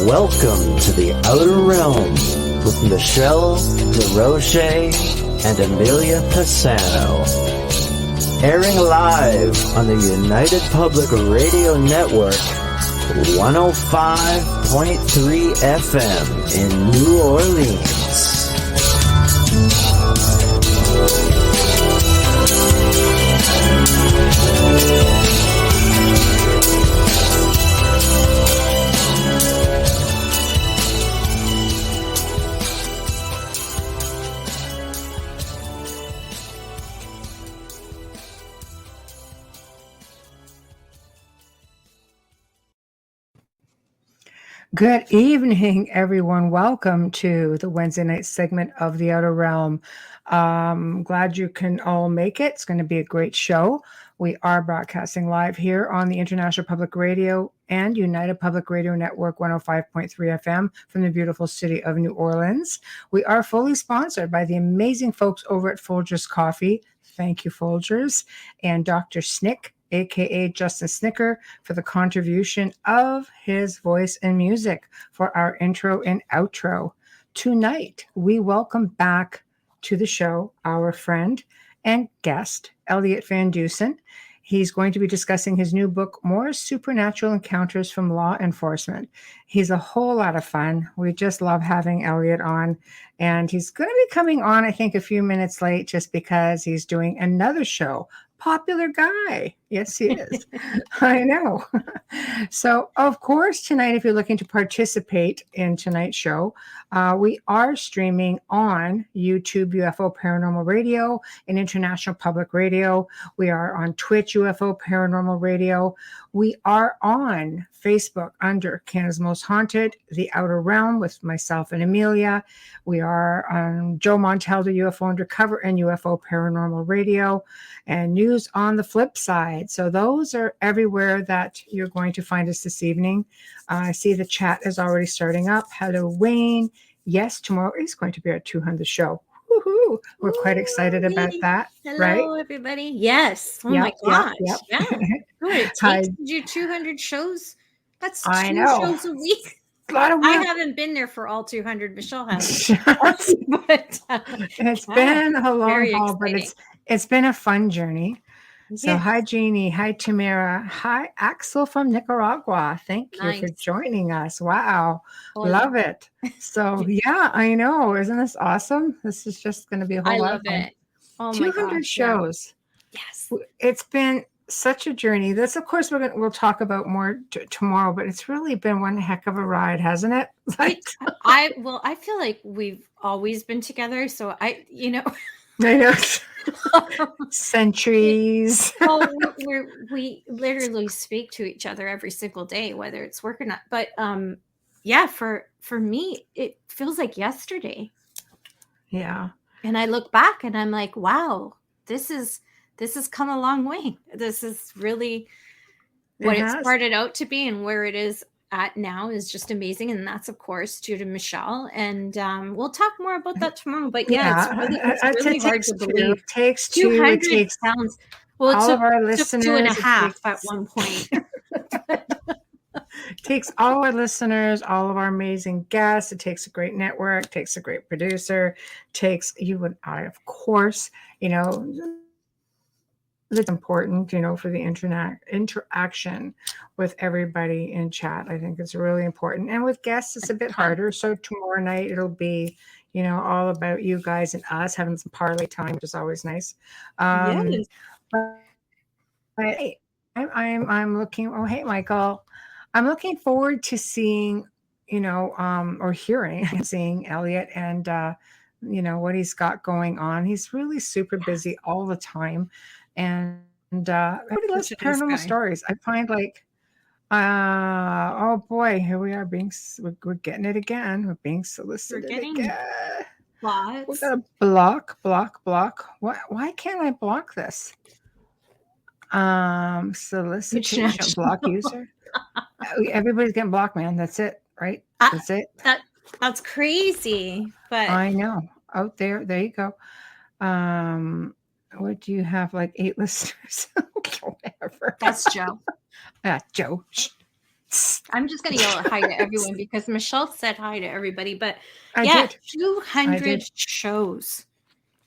Welcome to the Outer Realm with Michelle DeRoche and Amelia Pisano. Airing live on the United Public Radio Network, 105.3 FM in New Orleans. Good evening, everyone. Welcome to the Wednesday night segment of The Outer Realm. Glad you can all make it. It's going to be a great show. We are broadcasting live here on the International Public Radio and United Public Radio Network 105.3 FM from the beautiful city of New Orleans. We are fully sponsored by the amazing folks over at Folgers Coffee. Thank you, Folgers. And Dr. Snick, aka Justin Snicker, for the contribution of his voice and music for our intro and outro. Tonight, we welcome back to the show our friend and guest, Elliott Van Dusen. He's going to be discussing his new book, More Supernatural Encounters from Law Enforcement. He's a whole lot of fun. We just love having Elliott on. And he's going to be coming on, I think, a few minutes late just because he's doing another show. Popular guy. Yes, he is. I know. So, of course, tonight, if you're looking to participate in tonight's show, we are streaming on YouTube, UFO Paranormal Radio, and International Public Radio. We are on Twitch, UFO Paranormal Radio. We are on Facebook under Canada's Most Haunted, The Outer Realm with myself and Amelia. We are on Joe Montaldo, UFO Undercover, and UFO Paranormal Radio, and News on the Flip Side. So those are everywhere that you're going to find us this evening. I see the chat is already starting up. Hello, Wayne. Yes, tomorrow is going to be our 200th show. Woohoo! We're quite excited about that. Hello, right? Everybody. Yes. Oh my gosh. Yep. Yeah. What it takes to do 200 shows. That's two shows a week. I haven't been there for all 200. Michelle has. But it's been a long haul, but it's been a fun journey. So hi, Jeannie. Hi, Tamara. Hi, Axel from Nicaragua. Thank you for joining us. Wow. Love it. So yeah, I know. Isn't this awesome? This is just going to be a whole lot of fun. It. Oh 200 shows. Yeah. Yes. It's been such a journey. This, of course, we'll talk about more tomorrow, but it's really been one heck of a ride, hasn't it? I feel like we've always been together. So I know. Centuries. We literally speak to each other every single day, whether it's work or not. But for me, it feels like yesterday. Yeah. And I look back and I'm like, wow, this has come a long way. This is really what it started out to be, and where it is at now is just amazing. And that's, of course, due to Michelle. And we'll talk more about that tomorrow. But it's really hard to believe. It takes 200. It takes sounds all of our listeners. 2.5 at one point. It takes all our listeners, all of our amazing guests. It takes a great network. It takes a great producer. It takes you and I, of course. It's important, for the interaction with everybody in chat. I think it's really important. And with guests, it's a bit harder. So tomorrow night, it'll be, all about you guys and us having some parlay time, which is always nice. Yes. But I'm looking. Oh, hey, Michael. I'm looking forward to seeing, or seeing Elliott and, what he's got going on. He's really super busy all the time. And everybody loves paranormal stories. I find oh boy, here we are we're getting it again. We're being solicited again. Lots. We got to block. Why can't I block this? Solicitation, block user. Everybody's getting blocked, man. That's it, right? That's it. That's crazy. But I know. Out there you go. What do you have? 8 listeners? Whatever. That's Joe. Joe. I'm just going to yell hi to everyone because Michelle said hi to everybody. But I yeah, did. 200 shows.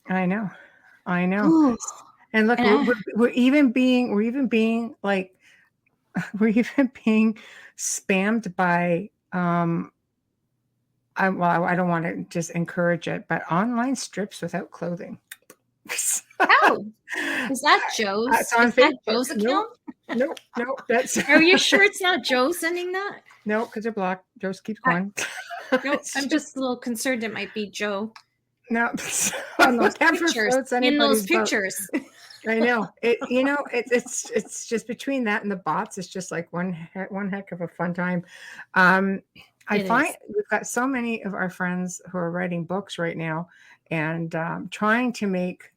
I know. Ooh. And look, And we're even being like, we're even being spammed by I don't want to just encourage it, but online strips without clothing. oh, is that Joe's? It's on Is that Facebook. Joe's account? No, that's. Are you sure it's not Joe sending that? No, because they're blocked. Just keep going. No, I'm just a little concerned it might be Joe. No, in those pictures. I know it. It's just between that and the bots. It's just like one heck of a fun time. I find we've got so many of our friends who are writing books right now, and trying to make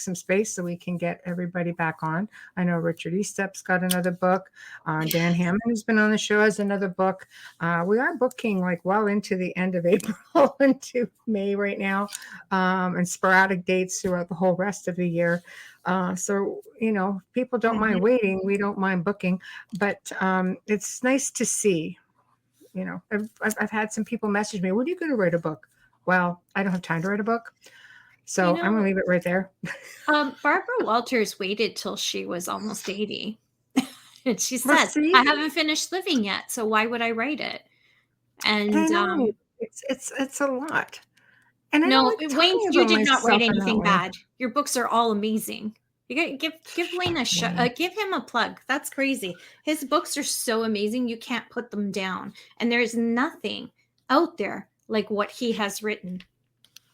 some space so we can get everybody back on. I know Richard Estep's got another book. Dan Hammond has been on the show, has another book. We are booking like well into the end of April into May right now, and sporadic dates throughout the whole rest of the year. So, people don't mind waiting. We don't mind booking, but it's nice to see. I've had some people message me, when are you going to write a book? Well, I don't have time to write a book. So I'm going to leave it right there. Barbara Walters waited till she was almost 80. And she said, I haven't finished living yet, so why would I write it? And it's a lot. And no, Wayne, you did not write anything bad. Your books are all amazing. You got give Wayne a give him a plug. That's crazy. His books are so amazing, you can't put them down. And there's nothing out there like what he has written.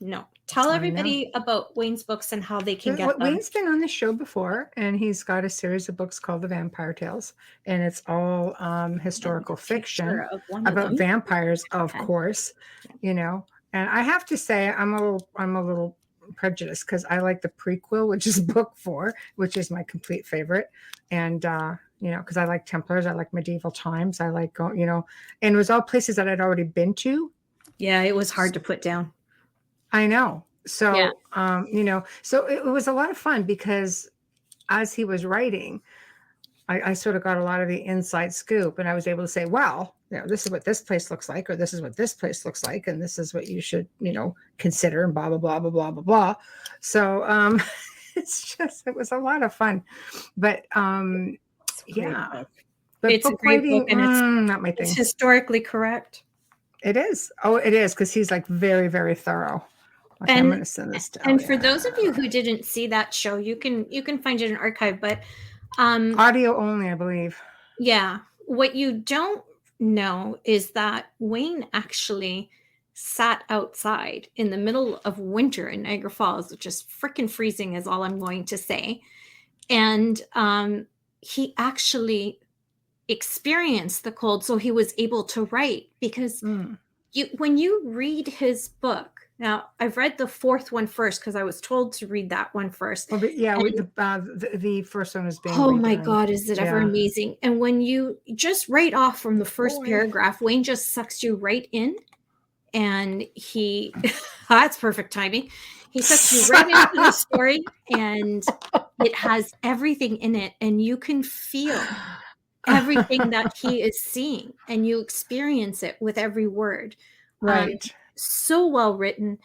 No. Tell everybody about Wayne's books and how they can get them. Wayne's been on the show before, and he's got a series of books called The Vampire Tales, and it's all historical fiction about vampires, of course. And I have to say, I'm a little prejudiced because I like the prequel, which is book 4, which is my complete favorite, and because I like Templars, I like medieval times, I like and it was all places that I'd already been to. Yeah, it was hard to put down. I know. So, so it was a lot of fun because as he was writing, I sort of got a lot of the inside scoop, and I was able to say, well, this is what this place looks like, or this is what this place looks like, and this is what you should, consider, and blah, blah, blah, blah, blah, blah, blah. So it was a lot of fun. But yeah. But it's a great book, and it's not my thing. It's historically correct. It is. Oh, it is, because he's like very, very thorough. Okay, I'm going to send this to And for those of you who didn't see that show, you can find it in archive, but audio only, I believe. Yeah. What you don't know is that Wayne actually sat outside in the middle of winter in Niagara Falls, which is freaking freezing is all I'm going to say. And he actually experienced the cold, so he was able to write, because when you read his book, now I've read the 4th one first because I was told to read that one first. Well, the first one is being redone. My God, is it ever amazing? And when you just write off from the first paragraph, Wayne just sucks you right in, and he that's perfect timing. He sucks you right into the story, and it has everything in it, and you can feel everything that he is seeing, and you experience it with every word. Right. So well written.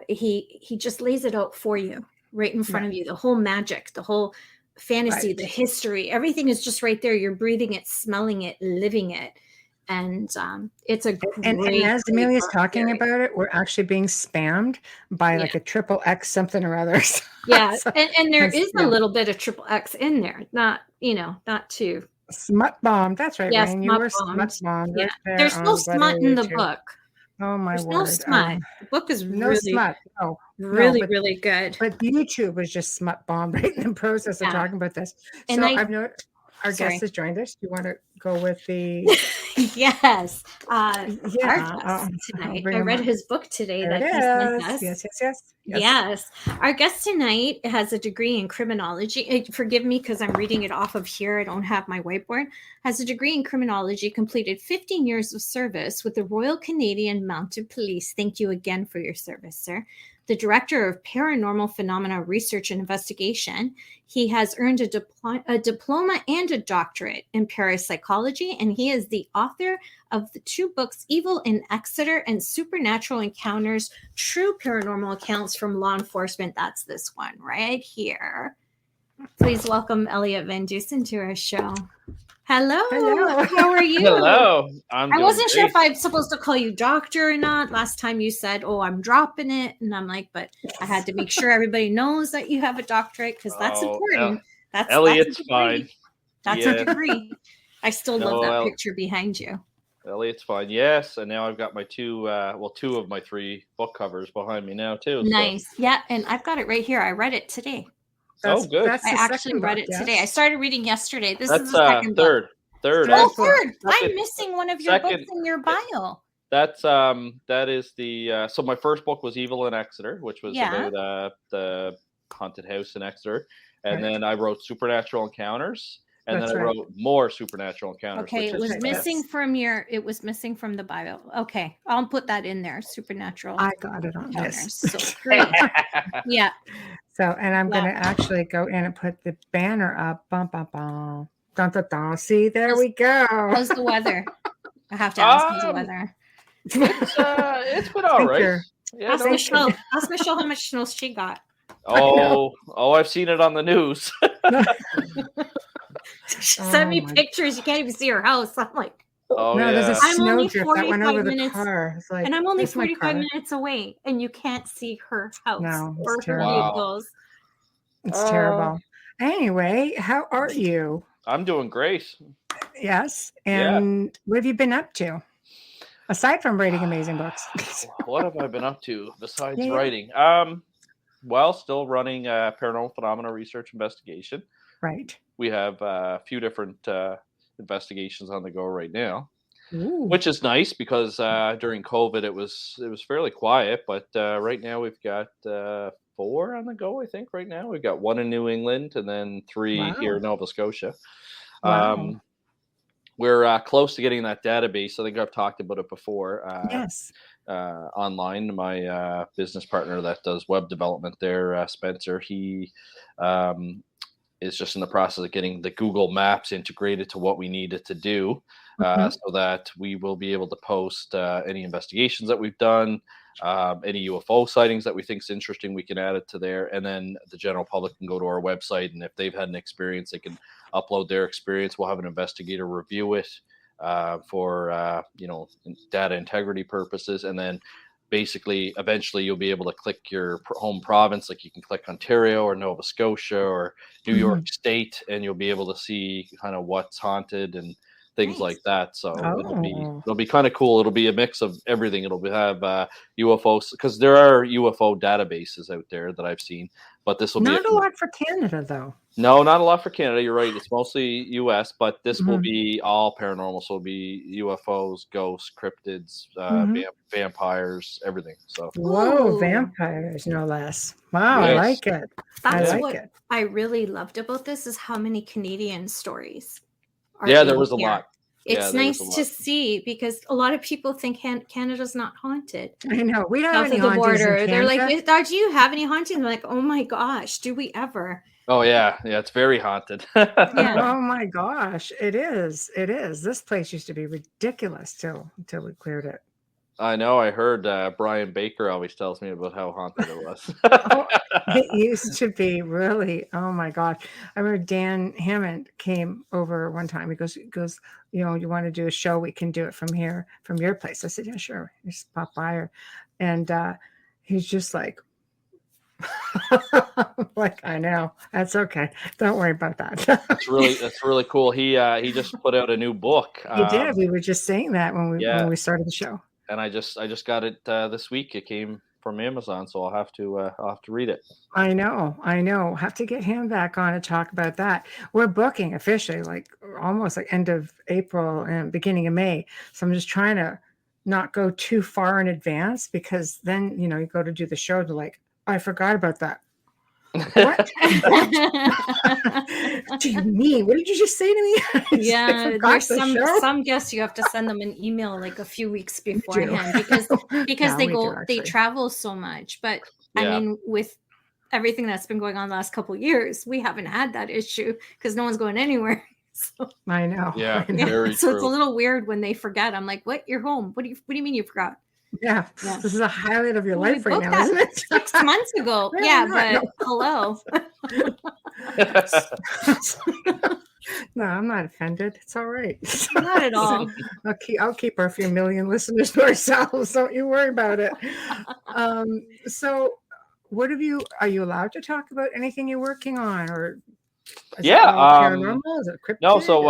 He just lays it out for you right in front of you. The whole magic, the whole fantasy, the history, everything is just right there. You're breathing it, smelling it, living it. And it's a great, and as Amelia's talking about it, we're actually being spammed by like a XXX something or other. Yeah. And there is a little bit of XXX in there. Not too smut bomb. That's right. Yes, Wayne. You were smut bomb. Yeah. There's no smut in the book. Oh my word! No smut. The book is really smut. No, really good. But YouTube was just smut bombed right in the process of talking about this. And so I've noticed our guest has joined us. Do you want to go with the? Yes. Our guest tonight. I read his book today that he sent us. Yes. Our guest tonight has a degree in criminology. Forgive me because I'm reading it off of here. I don't have my whiteboard. Has a degree in criminology, completed 15 years of service with the Royal Canadian Mounted Police. Thank you again for your service, sir. the director of paranormal phenomena research and investigation. He has earned a diploma and a doctorate in parapsychology, and he is the author of the 2 books, Evil in Exeter and Supernatural Encounters, True Paranormal Accounts from Law Enforcement. That's this one right here. Please welcome Elliott Van Dusen to our show. Hello. How are you? Hello. I wasn't sure if I'm supposed to call you doctor or not. Last time you said, "Oh, I'm dropping it," and I'm like, but I had to make sure everybody knows that you have a doctorate because that's important. Elliott's fine. That's a degree. I still love that picture behind you. Elliott's fine. Yes, and now I've got my 2 of my 3 book covers behind me now too. Nice. So. Yeah, and I've got it right here. I read it today. Good. I actually read it today. I started reading yesterday. This is the second third. book. Third. Third. I'm missing one of your books in your bio. That is the so my first book was Evil in Exeter, which was about the haunted house in Exeter, and then I wrote Supernatural Encounters, and then I wrote more Supernatural Encounters. Okay, it was missing from the bio. Okay, I'll put that in there. Supernatural. I got it on this. So great. Yeah. So, and I'm going to actually go in and put the banner up. Bum, bum, bum. Dun, dun, dun. See, there we go. How's the weather? I have to ask how's the weather. It's been all right. Yeah, ask Michelle how much snow she got. I've seen it on the news. She sent me pictures. You can't even see her house. I'm like, there's a snow drift that went over the car. It's like, and I'm only 45 minutes away, and you can't see her house. No, or her vehicles. It's terrible. Anyway, how are you? I'm doing great. Yes. And what have you been up to? Aside from writing amazing books. What have I been up to besides writing? Still running paranormal phenomena research investigation. Right. We have a few different investigations on the go right now, Ooh. Which is nice because during COVID it was fairly quiet, but right now we've got 4 on the go. I think right now we've got 1 in New England and then 3 here in Nova Scotia. Wow. We're close to getting that database. I think I've talked about it before. Yes. Online, my business partner that does web development there, Spencer, he is just in the process of getting the Google Maps integrated to what we need it to do, so that we will be able to post any investigations that we've done, any UFO sightings that we think is interesting. We can add it to there, and then the general public can go to our website, and if they've had an experience, they can upload their experience. We'll have an investigator review it for data integrity purposes, and then basically eventually you'll be able to click your home province, like you can click Ontario or Nova Scotia or New York State, and you'll be able to see kind of what's haunted and things like that. So it'll be kind of cool. It'll be a mix of everything. It'll have UFOs, because there are UFO databases out there that I've seen, but this will be not a lot for Canada though. No, not a lot for Canada. You're right. It's mostly U.S., but this will be all paranormal. So it'll be UFOs, ghosts, cryptids, vampires, everything. So vampires, no less. Wow, yes. I like it. That's what I really loved about this is how many Canadian stories. There was a lot. It's nice to see, because a lot of people think Canada's not haunted. I know. We don't have any hauntings the border. They're like, do you have any hauntings? I'm like, oh my gosh, do we ever? Oh yeah, it's very haunted. Oh my gosh, it is. It is. This place used to be ridiculous until we cleared it. I know. I heard Brian Baker always tells me about how haunted it was. It used to be really. Oh my God! I remember Dan Hammond came over one time. He goes, you want to do a show? We can do it from here, from your place. I said, yeah, sure. Just pop by her, and he's just like. Like, I know, that's okay, don't worry about that. That's really cool. He just put out a new book. He did. We were just saying that when we started the show, and I just got it this week. It came from Amazon, so I'll have to read it. I know. Have to get him back on to talk about that. We're booking officially like almost like end of April and beginning of May, so I'm just trying to not go too far in advance, because then you go to do the show to like, I forgot about that. What? What do you mean? What did you just say to me? Yeah, there's some guests you have to send them an email like a few weeks beforehand because they travel so much. But I mean, with everything that's been going on the last couple of years, we haven't had that issue because no one's going anywhere. So, I know. Yeah, I know. very so true. it's a little weird when they forget. I'm like, "What? You're home? What do you mean you forgot?" Yeah. This is a highlight of your life right now, that isn't it? 6 months ago. Yeah, Yeah, but hello. No, I'm not offended. It's all right. Not at all. I'll keep our few million listeners to ourselves. Don't you worry about it. So what are you allowed to talk about anything you're working on, or is it all paranormal? Is it cryptid? No, so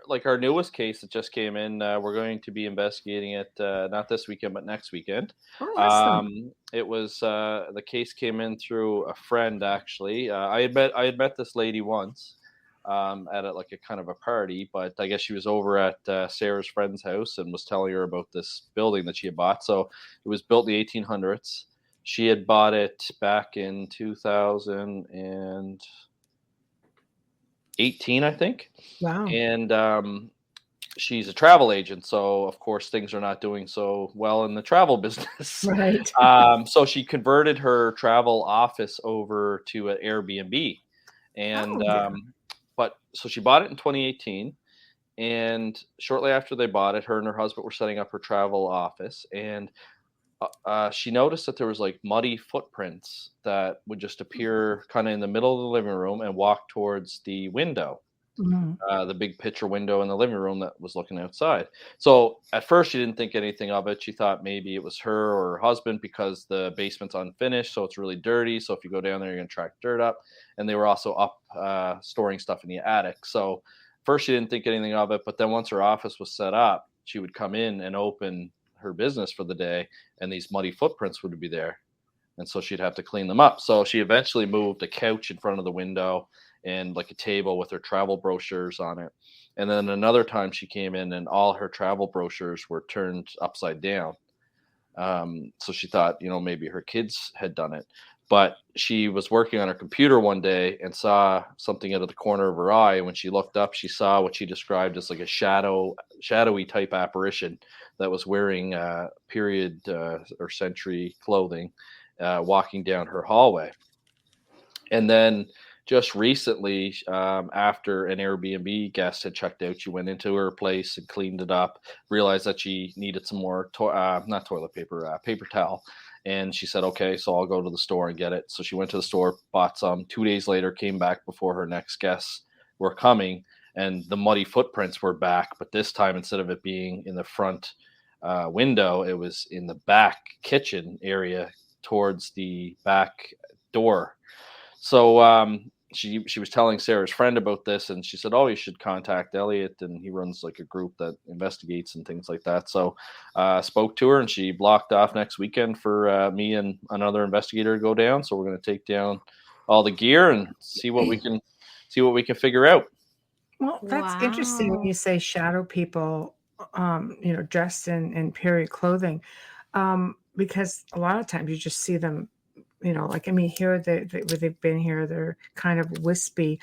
like our newest case that just came in, we're going to be investigating it not this weekend but next weekend. Oh, awesome. It was the case came in through a friend actually. I had met this lady once at like a kind of a party, but I guess she was over at Sarah's friend's house and was telling her about this building that she had bought. So it was built in the 1800s. She had bought it back in 2018, I think. Wow. And she's a travel agent, so of course things are not doing so well in the travel business. Right. So she converted her travel office over to an Airbnb, and but so she bought it in 2018, and shortly after they bought it, her and her husband were setting up her travel office, and she noticed that there was like muddy footprints that would just appear kind of in the middle of the living room and walk towards the window, the big picture window in the living room that was looking outside. So at first she didn't think anything of it. She thought maybe it was her or her husband because the basement's unfinished, so it's really dirty. So if you go down there, you're going to track dirt up. And they were also up storing stuff in the attic. So first she didn't think anything of it, but then once her office was set up, she would come in and open her business for the day, and these muddy footprints would be there, and so she'd have to clean them up. So she eventually moved a couch in front of the window and like a table with her travel brochures on it. And then another time she came in and all her travel brochures were turned upside down. So she thought, maybe her kids had done it. But she was working on her computer one day and saw something out of the corner of her eye. And when she looked up, she saw what she described as like a shadowy type apparition that was wearing period or century clothing, walking down her hallway. And then just recently, after an Airbnb guest had checked out, she went into her place and cleaned it up, realized that she needed some more, not toilet paper, paper towel. And she said, okay, so I'll go to the store and get it. So she went to the store, bought some. 2 days later, came back before her next guests were coming, and the muddy footprints were back. But this time, instead of it being in the front window, it was in the back kitchen area towards the back door. So she was telling Sarah's friend about this, and she said, oh, you should contact Elliott, and he runs like a group that investigates and things like that. So spoke to her, and she blocked off next weekend for me and another investigator to go down. So we're going to take down all the gear and see what we can figure out. Well, that's interesting when you say shadow people, dressed in period clothing, because a lot of times you just see them. Here where they've been here, they're kind of wispy.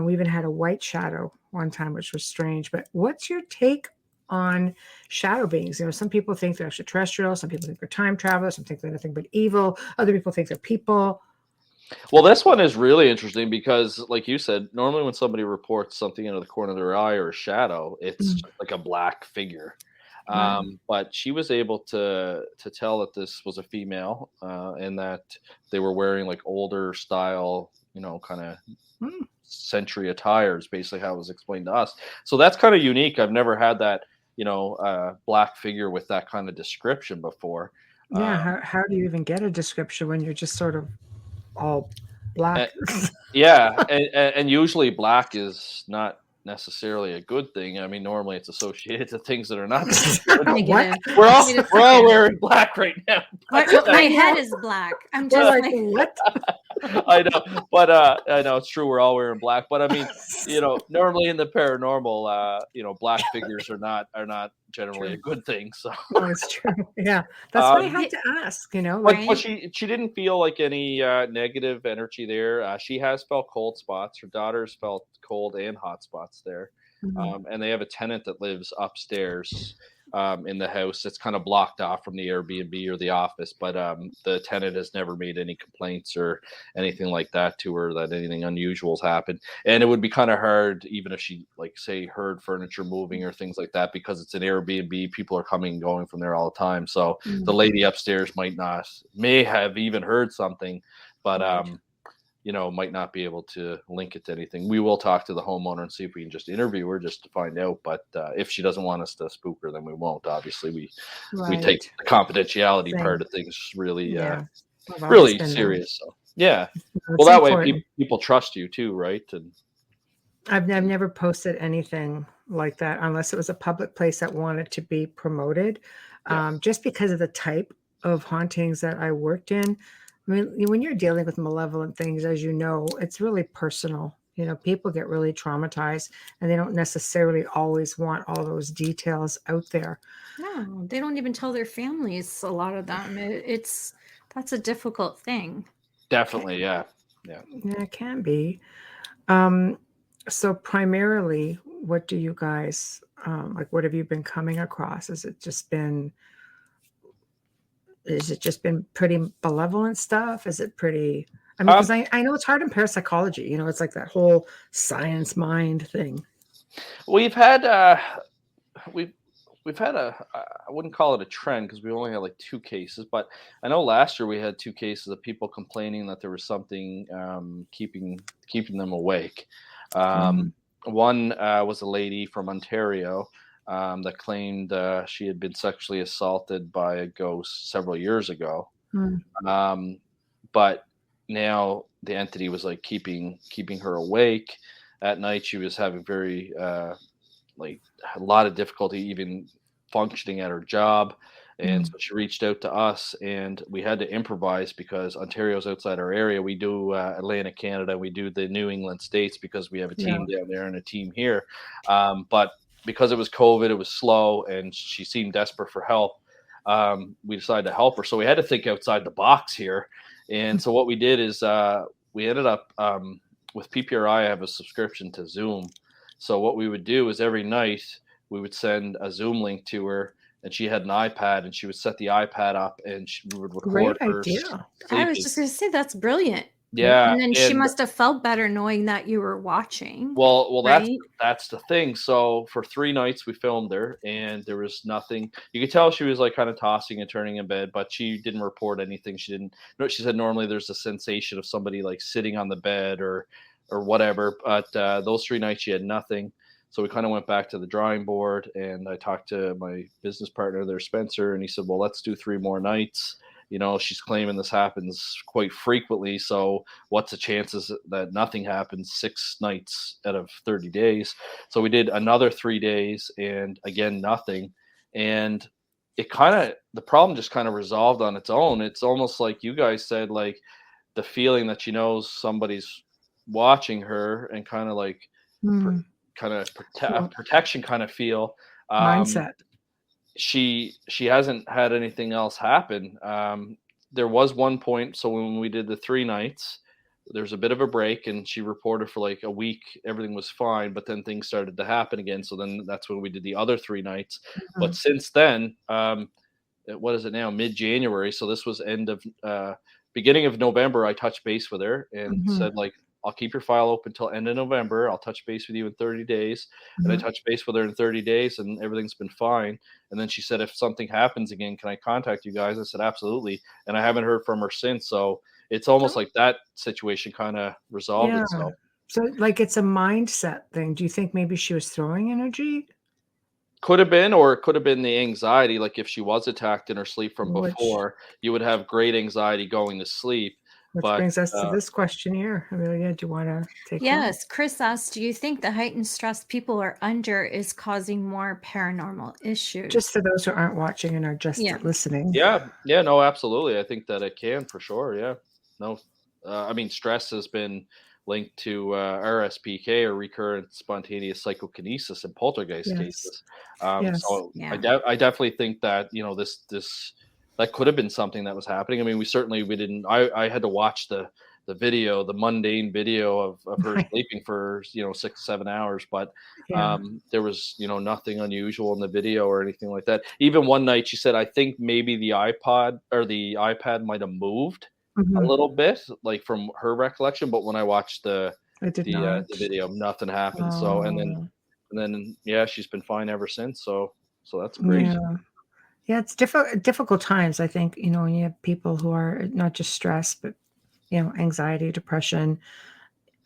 We even had a white shadow one time, which was strange. But what's your take on shadow beings? Some people think they're extraterrestrial. Some people think they're time travelers. Some think they're nothing but evil. Other people think they're people. Well, this one is really interesting because, like you said, normally when somebody reports something out of the corner of their eye or a shadow, it's just like a black figure. But she was able to tell that this was a female, and that they were wearing like older style, kind of century attires, basically how it was explained to us. So that's kind of unique. I've never had that, black figure with that kind of description before. Yeah. How do you even get a description when you're just sort of all black? And usually black is not necessarily a good thing. I mean, normally it's associated to things that are not What? We're all wearing black right now. My head is black. I'm just like what? I know, but I know it's true. We're all wearing black, but I mean, normally in the paranormal, black figures are not generally a good thing. So no, it's true. Yeah, that's why I had to ask. But she didn't feel like any negative energy there. She has felt cold spots. Her daughter's felt cold and hot spots there, and they have a tenant that lives upstairs. in the house. It's kind of blocked off from the Airbnb or the office, but the tenant has never made any complaints or anything like that to her that anything unusual has happened. And it would be kind of hard, even if she, like, say, heard furniture moving or things like that, because it's an Airbnb. People are coming and going from there all the time. So the lady upstairs may have even heard something, but might not be able to link it to anything. We will talk to the homeowner and see if we can just interview her just to find out. But if she doesn't want us to spook her, then we won't. Obviously, we take the confidentiality part of things really, really serious. So yeah, well, that important way people trust you too, right? And I've never posted anything like that unless it was a public place that wanted to be promoted, just because of the type of hauntings that I worked in. I mean, when you're dealing with malevolent things, as you know, it's really personal. People get really traumatized and they don't necessarily always want all those details out there. No, they don't even tell their families, a lot of them. That's a difficult thing. Definitely, yeah. Yeah, it can be. So primarily, what do you guys, what have you been coming across? Has it just been pretty malevolent stuff? Is it pretty, because I know it's hard in parapsychology, it's like that whole science mind thing. We've had we've had I wouldn't call it a trend because we only had like 2 cases, but I know last year we had 2 cases of people complaining that there was something keeping them awake. One was a lady from Ontario that claimed she had been sexually assaulted by a ghost several years ago. But now the entity was like keeping her awake at night. She was having very like a lot of difficulty even functioning at her job. And so she reached out to us and we had to improvise because Ontario's outside our area. We do Atlantic Canada. We do the New England states because we have a team down there and a team here. But because it was COVID, it was slow and she seemed desperate for help. We decided to help her. So we had to think outside the box here. And so what we did is we ended up with PPRI, I have a subscription to Zoom. So what we would do is every night we would send a Zoom link to her and she had an iPad and she would set the iPad up and we would record her. Great idea. I was just going to say, that's brilliant. Yeah. And then she must have felt better knowing that you were watching. Well, right? that's the thing. So for 3 nights we filmed her and there was nothing. You could tell she was like kind of tossing and turning in bed, but she didn't report anything. She said normally there's a sensation of somebody like sitting on the bed or whatever. But those 3 nights she had nothing. So we kind of went back to the drawing board and I talked to my business partner there, Spencer, and he said, well, let's do 3 more nights. She's claiming this happens quite frequently. So what's the chances that nothing happens 6 nights out of 30 days? So we did another 3 days and again, nothing. And the problem just kind of resolved on its own. It's almost like you guys said, like the feeling that she knows somebody's watching her and kind of like protection kind of feel. Mindset. She hasn't had anything else happen. There was one point. So when we did the 3 nights, there's a bit of a break and she reported for like a week. Everything was fine, but then things started to happen again. So then that's when we did the other 3 nights. But since then, what is it now? Mid-January. So this was beginning of November. I touched base with her and said like, I'll keep your file open until end of November. I'll touch base with you in 30 days. And I touched base with her in 30 days and everything's been fine. And then she said, if something happens again, can I contact you guys? I said, absolutely. And I haven't heard from her since. So it's almost like that situation kind of resolved itself. So like it's a mindset thing. Do you think maybe she was throwing energy? Could have been, or it could have been the anxiety. Like if she was attacked in her sleep from before, you would have great anxiety going to sleep. Which brings us to this question here. Amelia, do you want to take Yes, Chris asked, do you think the heightened stress people are under is causing more paranormal issues? Just for those who aren't watching and are just listening. Yeah, no, absolutely. I think that it can for sure. Yeah. No, I mean, stress has been linked to RSPK or recurrent spontaneous psychokinesis in poltergeist cases. So I definitely think that, this that could have been something that was happening. I mean, we didn't, I had to watch the video, the mundane video of her sleeping for 6-7 hours, but there was nothing unusual in the video or anything like that. Even one night she said, I think maybe the iPod or the iPad might have moved a little bit, like from her recollection, but when I watched the video, nothing happened. So and then she's been fine ever since. So that's great. Yeah, it's difficult times. I think when you have people who are not just stressed, but anxiety, depression.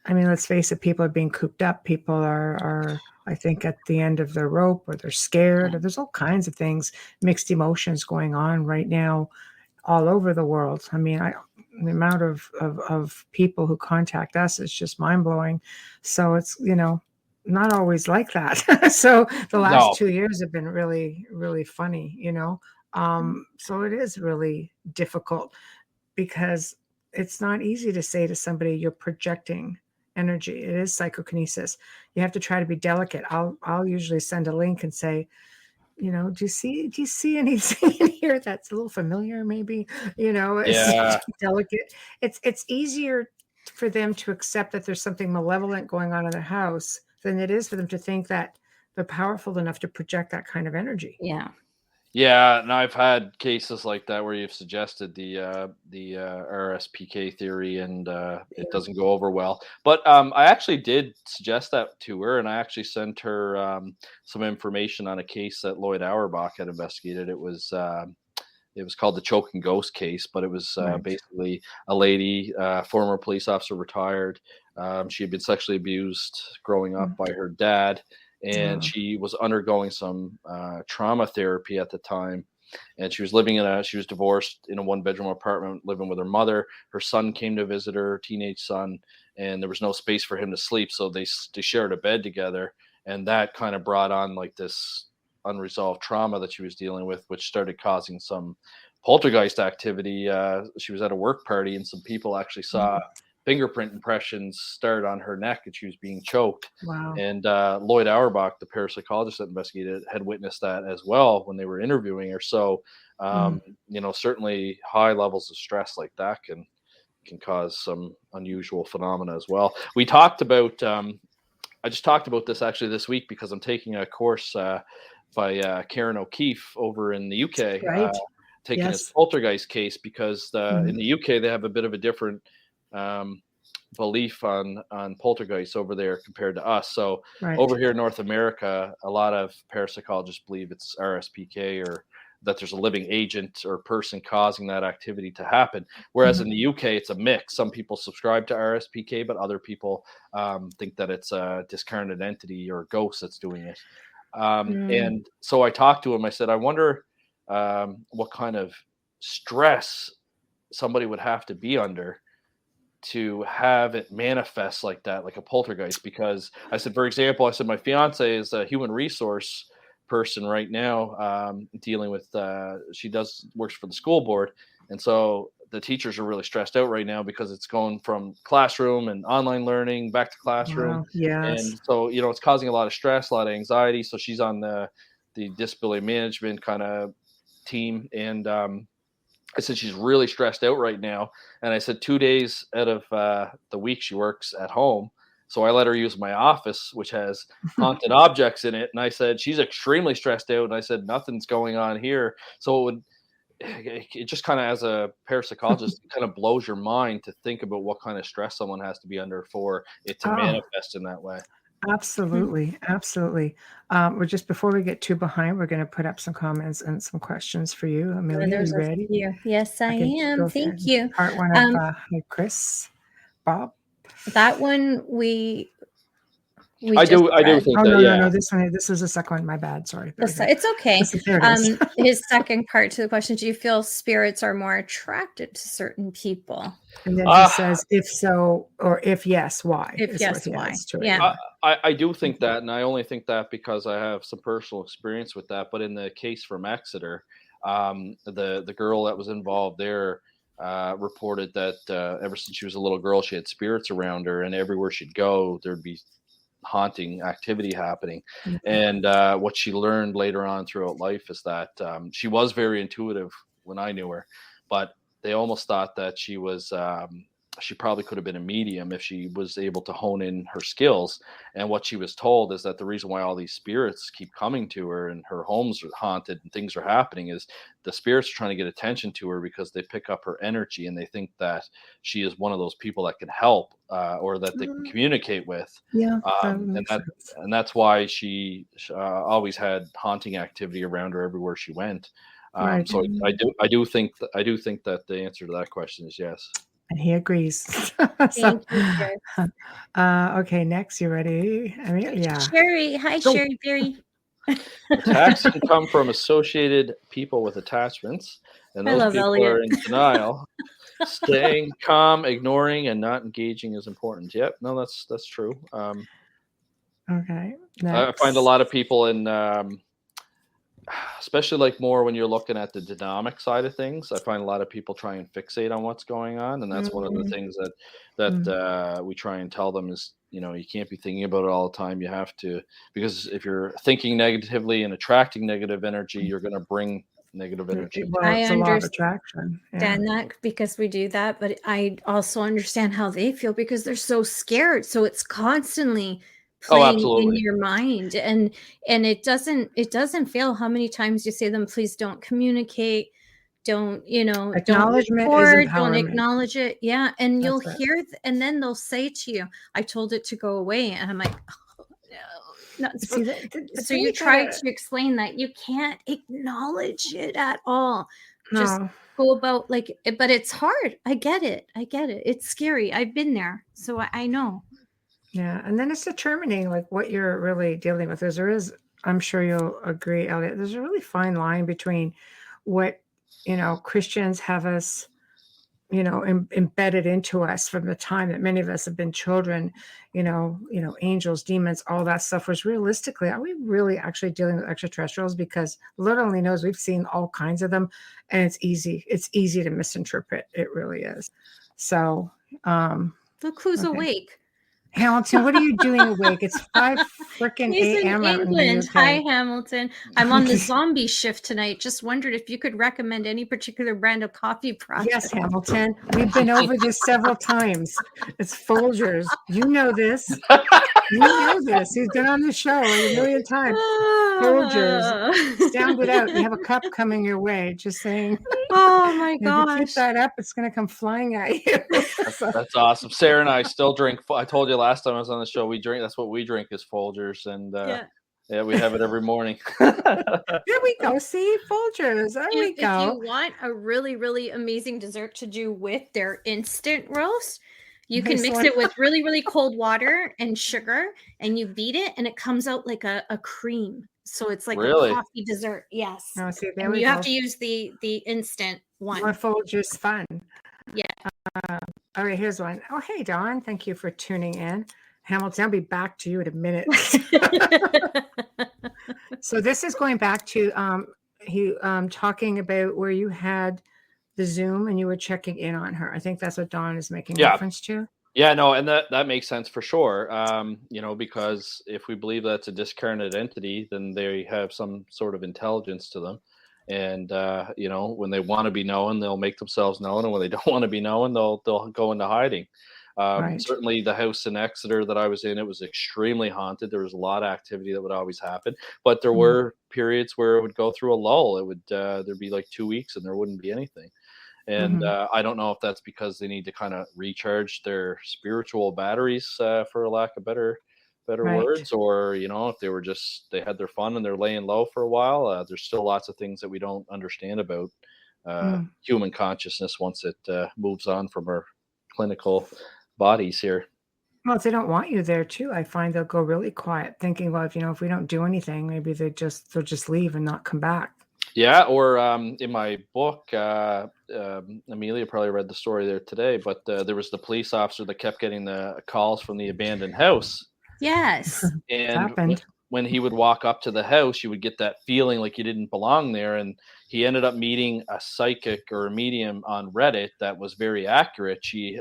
I mean, let's face it, people are being cooped up. People are I think, at the end of their rope, or they're scared, or there's all kinds of things, mixed emotions going on right now all over the world. I mean, the amount of people who contact us is just mind-blowing. So it's, not always like that. So the last 2 years have been really, really funny, so it is really difficult, because it's not easy to say to somebody you're projecting energy. It is psychokinesis. You have to try to be delicate. I'll usually send a link and say, do you see anything in here that's a little familiar? Maybe, it's delicate. It's easier for them to accept that there's something malevolent going on in their house than it is for them to think that they're powerful enough to project that kind of energy. Yeah, and I've had cases like that where you've suggested the RSPK theory, and it doesn't go over well. But I actually did suggest that to her, and I actually sent her some information on a case that Lloyd Auerbach had investigated. It was called the Choking Ghost case, but it was basically a lady, former police officer, retired. She had been sexually abused growing up by her dad. And she was undergoing some trauma therapy at the time, and she was divorced in a 1-bedroom apartment, living with her mother. Her son came to visit her, teenage son, and there was no space for him to sleep, so they shared a bed together, and that kind of brought on like this unresolved trauma that she was dealing with, which started causing some poltergeist activity. She was at a work party, and some people actually saw fingerprint impressions start on her neck, and she was being choked. Wow. And Lloyd Auerbach, the parapsychologist that investigated, had witnessed that as well when they were interviewing her. So, certainly high levels of stress like that can cause some unusual phenomena as well. We talked about, I just talked about this actually this week, because I'm taking a course by Karen O'Keefe over in the UK, taking this poltergeist case, because in the UK they have a bit of a different belief on poltergeists over there compared to us. So over here in North America, a lot of parapsychologists believe it's RSPK, or that there's a living agent or person causing that activity to happen. Whereas in the UK, it's a mix. Some people subscribe to RSPK, but other people think that it's a discarnate entity or ghost that's doing it. And so I talked to him. I said, I wonder what kind of stress somebody would have to be under to have it manifest like that, like a poltergeist. Because I said, for example, my fiance is a human resource person right now, dealing with, she works for the school board. And so the teachers are really stressed out right now, because it's going from classroom and online learning back to classroom. Wow. Yes. And so, it's causing a lot of stress, a lot of anxiety. So she's on the disability management kind of team. And, I said, she's really stressed out right now. And I said, 2 days out of the week she works at home. So I let her use my office, which has haunted objects in it. And I said, she's extremely stressed out. And I said, nothing's going on here. So it just kind of, as a parapsychologist, it kind of blows your mind to think about what kind of stress someone has to be under for it to manifest in that way. Absolutely. Absolutely. We're just, before we get too behind, we're going to put up some comments and some questions for you. Amelia, are you ready? Yes, I am. Thank you. Part one of hi, Chris, Bob. That one we I do think no, this is the second one. My bad. Sorry. It's okay. His second part to the question: do you feel spirits are more attracted to certain people? And then he says, if so, or if yes, why? If yes, why? Yeah. I do think that, and I only think that because I have some personal experience with that. But in the case from Exeter, the girl that was involved there reported that ever since she was a little girl, she had spirits around her, and everywhere she'd go, there'd be haunting activity happening. And what she learned later on throughout life is that she was very intuitive when I knew her, but they almost thought that she was she probably could have been a medium if she was able to hone in her skills. And what she was told is that the reason why all these spirits keep coming to her and her homes are haunted and things are happening is the spirits are trying to get attention to her because they pick up her energy and they think that she is one of those people that can help or that they can communicate with. Yeah, and that's why she always had haunting activity around her everywhere she went. Right. So I do think that the answer to that question is yes. And he agrees. Thank you, Chris. Okay, next, you ready? Amelia. Sherry. Hi, Go. Sherry Berry. Attacks can come from associated people with attachments, and those people Elliott. are in denial. Staying calm, ignoring, and not engaging is important. Yep, no, that's true. Okay. I find a lot of people in, especially like more when you're looking at the dynamic side of things. I find a lot of people try and fixate on what's going on, and that's one of the things that we try and tell them is, you know, you can't be thinking about it all the time. You have to, because if you're thinking negatively and attracting negative energy, you're going to bring negative energy. Well, it's a law of attraction. Understand that because we do that, but I also understand how they feel because they're so scared. So it's constantly playing in your mind, and it doesn't fail how many times you say them, please don't communicate, don't acknowledgement don't is record, empowerment. don't acknowledge it. Yeah. And you'll hear and then they'll say to you, I told it to go away, and I'm like, oh, no. So you try to explain that you can't acknowledge it at all. Just go about like, but it's hard. I get it. It's scary. I've been there, so I know. Yeah, and then it's determining like what you're really dealing with. There is, I'm sure you'll agree, Elliott, there's a really fine line between what, you know, Christians have us, you know, embedded into us from the time that many of us have been children, you know, angels, demons, all that stuff. Was realistically, are we really actually dealing with extraterrestrials? Because Lord only knows, we've seen all kinds of them, and it's easy to misinterpret. It really is. So look who's awake. Hamilton, what are you doing awake? It's 5 freaking a.m. in England. Hi, Hamilton. I'm on the zombie shift tonight. Just wondered if you could recommend any particular brand of coffee product. Yes, Hamilton. We've been over this several times. It's Folgers. You know this. You know this. He's been on the show a million times. Folgers. Sound it out. You have a cup coming your way. Just saying. Oh my gosh. If you keep that up, it's going to come flying at you. That's awesome. Sarah and I still drink. I told you last time I was on the show, we drink. That's what we drink is Folgers, and yeah, we have it every morning. There we go. See, Folgers. There we go. If you want a really, really amazing dessert to do with their instant roast, you can mix it with really, really cold water and sugar, and you beat it, and it comes out like a cream. So it's like a coffee dessert. Yes. Oh, see, you have to use the instant one. More Folgers fun. Yeah. All right, here's one. Oh, hey, Dawn. Thank you for tuning in. Hamilton, I'll be back to you in a minute. So this is going back to talking about where you had the Zoom and you were checking in on her. I think that's what Dawn is making reference to. Yeah, no, and that makes sense for sure. You know, because if we believe that's a discarnate entity, then they have some sort of intelligence to them. And you know, when they want to be known, they'll make themselves known, and when they don't want to be known, they'll go into hiding. Certainly the house in Exeter that I was in, it was extremely haunted. There was a lot of activity that would always happen, but there were periods where it would go through a lull. It would there'd be like 2 weeks and there wouldn't be anything. And I don't know if that's because they need to kind of recharge their spiritual batteries, for a lack of better words, or, you know, if they had their fun and they're laying low for a while. There's still lots of things that we don't understand about human consciousness once it moves on from our clinical bodies here. Well, if they don't want you there too, I find they'll go really quiet, thinking, well, if we don't do anything, maybe they'll just leave and not come back. Yeah, or in my book, Amelia probably read the story there today, but there was the police officer that kept getting the calls from the abandoned house. Yes. And when he would walk up to the house, you would get that feeling like you didn't belong there. And he ended up meeting a psychic or a medium on Reddit that was very accurate. She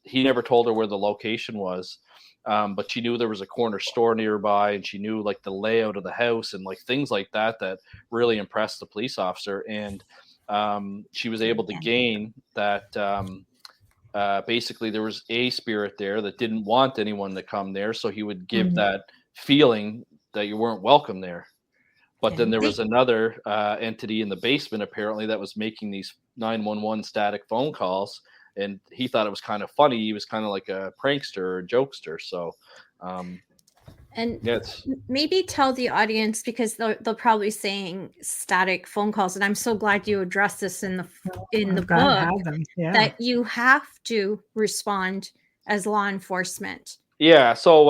he never told her where the location was. But she knew there was a corner store nearby, and she knew like the layout of the house and like things like that really impressed the police officer. And she was able to gain that basically there was a spirit there that didn't want anyone to come there, so he would give that feeling that you weren't welcome there. But then there was another entity in the basement apparently that was making these 911 static phone calls, and he thought it was kind of funny. He was kind of like a prankster or a jokester. So and maybe tell the audience, because they'll probably saying static phone calls, and I'm so glad you addressed this in the book, that you have to respond as law enforcement. Yeah. So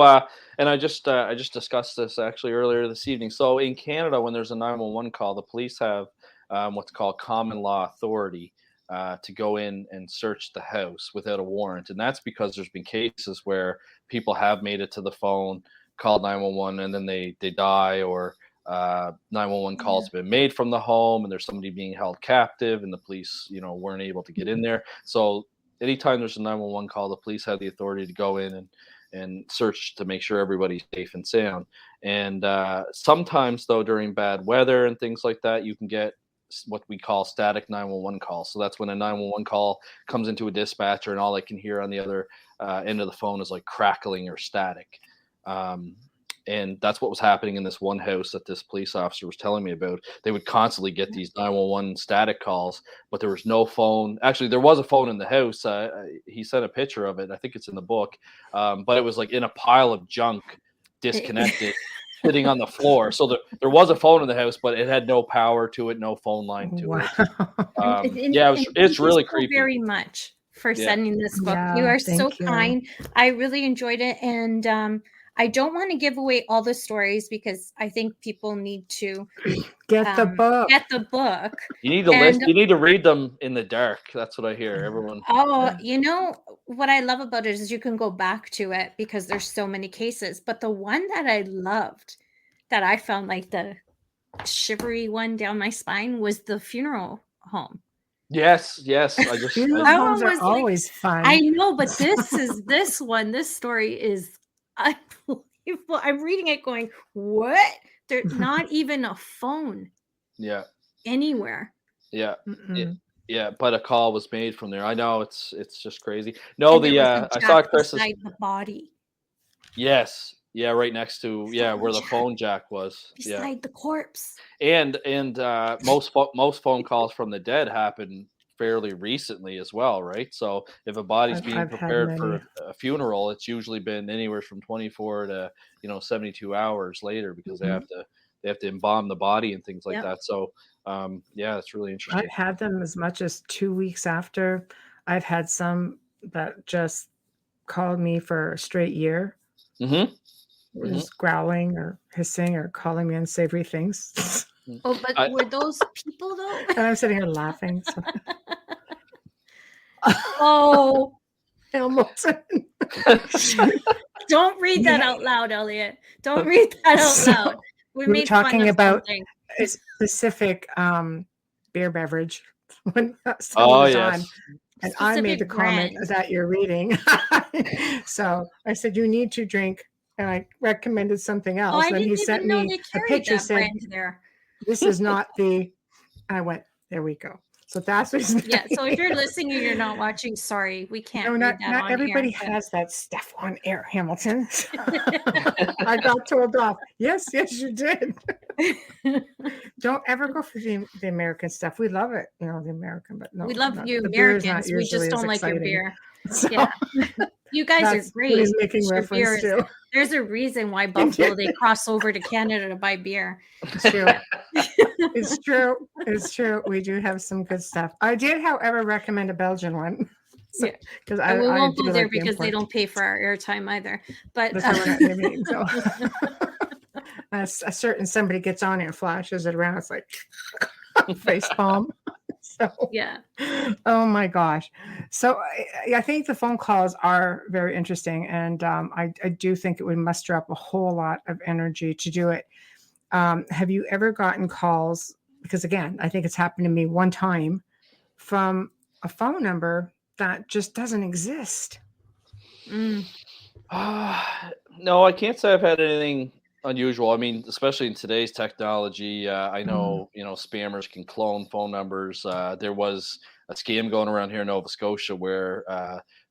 and I just discussed this actually earlier this evening. So in Canada, when there's a 911 call, the police have what's called common law authority to go in and search the house without a warrant, and that's because there's been cases where people have made it to the phone, called 911, and then they die, or 911 calls have been made from the home and there's somebody being held captive and the police weren't able to get in there. So anytime there's a 911 call, the police have the authority to go in and search to make sure everybody's safe and sound. And sometimes though, during bad weather and things like that, you can get what we call static 911 calls. So that's when a 911 call comes into a dispatcher and all I can hear on the other end of the phone is like crackling or static. And that's what was happening in this one house that this police officer was telling me about. They would constantly get these 911 static calls, but there was no phone. Actually, there was a phone in the house. He sent a picture of it. I think it's in the book. But it was like in a pile of junk, disconnected, sitting on the floor. So there was a phone in the house, but it had no power to it, no phone line to it. It's really creepy. Very much for sending this book. You are so kind. I really enjoyed it. And I don't want to give away all the stories because I think people need to get the book. You need to list. You need to read them in the dark. That's what I hear. Everyone. Oh, what I love about it is you can go back to it because there's so many cases. But the one that I loved, that I found like the shivery one down my spine, was the funeral home. Yes. Funeral homes are always fun. I know, but this story is unbelievable. I'm reading it going, what? There's not even a phone anywhere. But a call was made from there. I know, it's just crazy. No, I saw Chris's the body. Yes. Yeah, right next to where the phone jack was. Beside the corpse. And most phone calls from the dead happen fairly recently as well, right? So if a body's being prepared for a funeral, it's usually been anywhere from 24 to 72 hours later, because they have to embalm the body and things like that. So it's really interesting. I've had them as much as 2 weeks after. I've had some that just called me for a straight year. Just growling or hissing or calling me unsavory things. Oh, but were those people though? And I'm sitting here laughing. So. Oh, Hamilton. Don't read that out loud, Elliott. Don't read that out loud. We're talking about a specific beer beverage when someone was on. And I made the comment that you're reading. So I said, you need to drink. And I recommended something else. And he sent me a picture saying, this is not the, I went, there we go. So that's what so if you're listening and you're not watching, sorry, we can't. No, not everybody has that stuff on air, Hamilton. I got told off. Yes, you did. Don't ever go for the American stuff. We love it, the American, but no. We love you Americans. We just don't like your beer. So, you guys are great. He's making reference to. There's a reason why Buffalo they cross over to Canada to buy beer. It's true. It's true. We do have some good stuff. I did, however, recommend a Belgian one. Because we won't go there because they don't pay for our airtime either. But a certain somebody gets on it and flashes it around. It's like face palm. So oh my gosh. So I think the phone calls are very interesting, and I do think it would muster up a whole lot of energy to do it. Have you ever gotten calls? Because again, I think it's happened to me one time from a phone number that just doesn't exist. No, I can't say I've had anything unusual. I mean, especially in today's technology, I know, spammers can clone phone numbers. There was a scam going around here in Nova Scotia where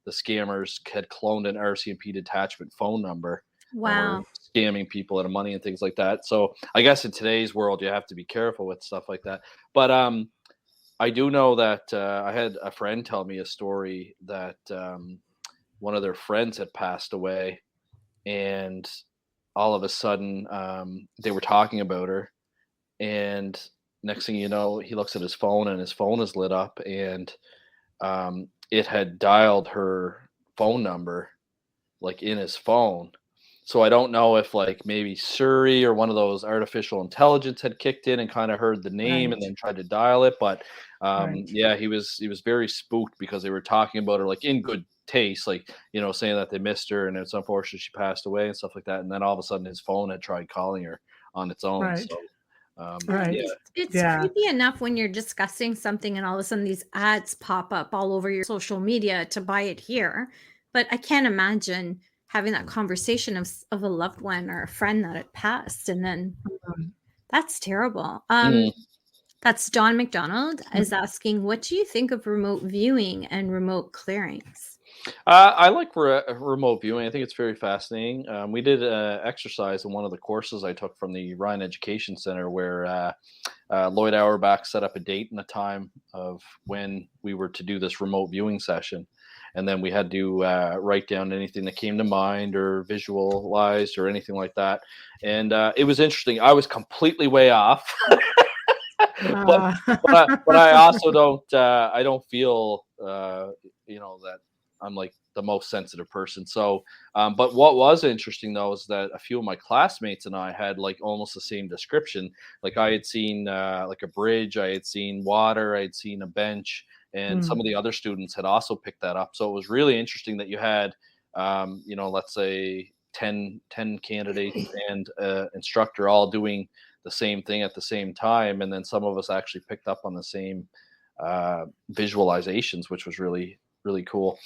the scammers had cloned an RCMP detachment phone number and were Wow. scamming people out of money and things like that. So I guess in today's world, you have to be careful with stuff like that. But I do know that I had a friend tell me a story that one of their friends had passed away, and all of a sudden they were talking about her, and next thing you know, he looks at his phone and his phone is lit up, and it had dialed her phone number like in his phone. So I don't know if like maybe Siri or one of those artificial intelligence had kicked in and kind of heard the name and Right. then tried to dial it. But Right. yeah, he was very spooked because they were talking about her like in good taste, like saying that they missed her and it's unfortunate she passed away and stuff like that. And then all of a sudden his phone had tried calling her on its own. Right. So Right. yeah. It's Yeah. creepy enough when you're discussing something and all of a sudden these ads pop up all over your social media to buy it here. But I can't imagine having that conversation of a loved one or a friend that had passed. And then that's terrible. Mm. That's Don McDonald is asking, what do you think of remote viewing and remote clearings? I like remote viewing. I think it's very fascinating. We did an exercise in one of the courses I took from the Ryan Education Center where Lloyd Auerbach set up a date and a time of when we were to do this remote viewing session. And then we had to write down anything that came to mind or visualized or anything like that. And it was interesting. I was completely way off. but, but I also don't feel that I'm like the most sensitive person. So but what was interesting though is that a few of my classmates and I had like almost the same description. Like I had seen like a bridge, I had seen water, I had seen a bench, and some of the other students had also picked that up. So it was really interesting that you had let's say 10 candidates and instructor all doing the same thing at the same time, and then some of us actually picked up on the same visualizations, which was really cool.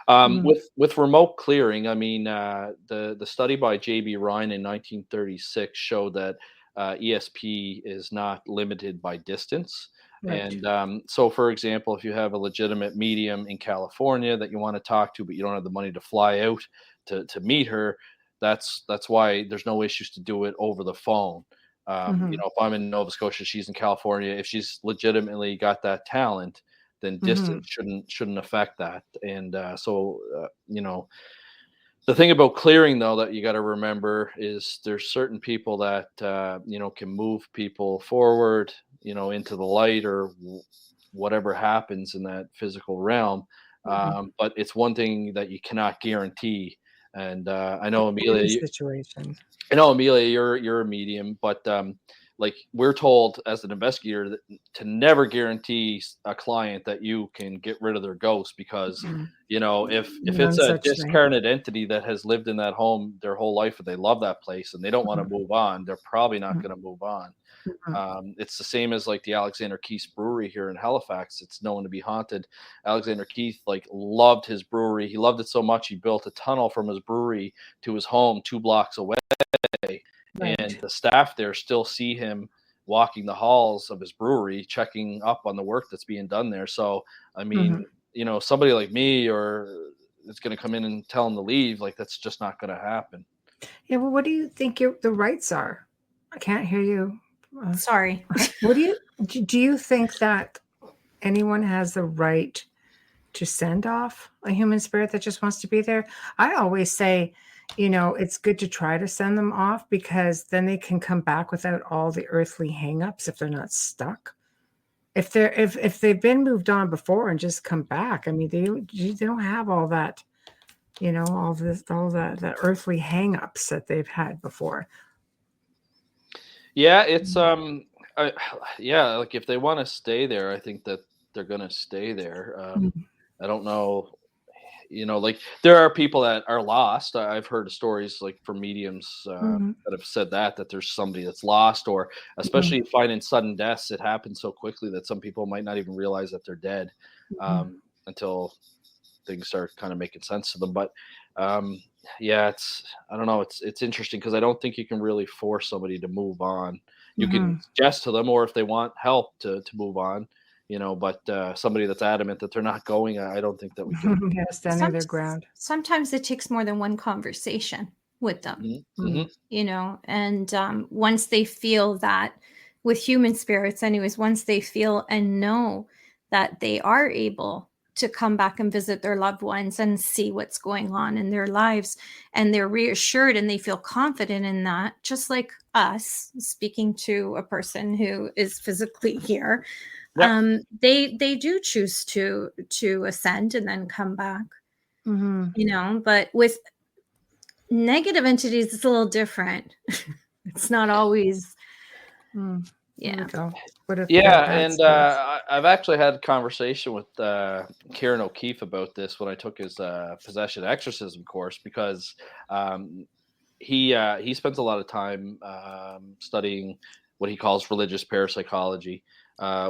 With remote clearing, I mean, the study by J.B. Ryan in 1936 showed that ESP is not limited by distance. Right. And so, for example, if you have a legitimate medium in California that you want to talk to, but you don't have the money to fly out to meet her, that's why there's no issues to do it over the phone. If I'm in Nova Scotia, she's in California. If she's legitimately got that talent, then distance shouldn't affect that. And the thing about clearing though that you got to remember is there's certain people that can move people forward, into the light or whatever happens in that physical realm. But it's one thing that you cannot guarantee. And I know Amelia, situation. you're a medium, but like we're told as an investigator to never guarantee a client that you can get rid of their ghost because if it's a discarnate entity that has lived in that home their whole life and they love that place and they don't want to move on, they're probably not going to move on. It's the same as like the Alexander Keith's brewery here in Halifax. It's known to be haunted. Alexander Keith loved his brewery. He loved it so much he built a tunnel from his brewery to his home 2 blocks away. Right. And the staff there still see him walking the halls of his brewery, checking up on the work that's being done there. So, I mean, somebody like me or is going to come in and tell him to leave. Like, that's just not going to happen. Yeah. Well, what do you think the rights are? I can't hear you. Sorry. What do you think that anyone has the right to send off a human spirit that just wants to be there? I always say, it's good to try to send them off because then they can come back without all the earthly hangups if they're not stuck. If they've been moved on before and just come back, I mean, they don't have all that, all the earthly hangups that they've had before. Yeah, it's like if they want to stay there, I think that they're going to stay there. I don't know. Like there are people that are lost. I've heard stories like from mediums that have said that there's somebody that's lost, or especially finding sudden deaths. It happens so quickly that some people might not even realize that they're dead until things start kind of making sense to them. But yeah, I don't know. It's interesting because I don't think you can really force somebody to move on. You can suggest to them, or if they want help to move on, but somebody that's adamant that they're not going, I don't think that we can. Yeah, standing their ground. Sometimes it takes more than one conversation with them, Mm-hmm. And once they feel that, with human spirits anyways, once they feel and know that they are able to come back and visit their loved ones and see what's going on in their lives, and they're reassured and they feel confident in that, just like us speaking to a person who is physically here, Yep. they do choose to ascend and then come back. But with negative entities, it's a little different. It's not always. I've actually had a conversation with Kieran O'Keefe about this when I took his possession exorcism course, because he spends a lot of time studying what he calls religious parapsychology,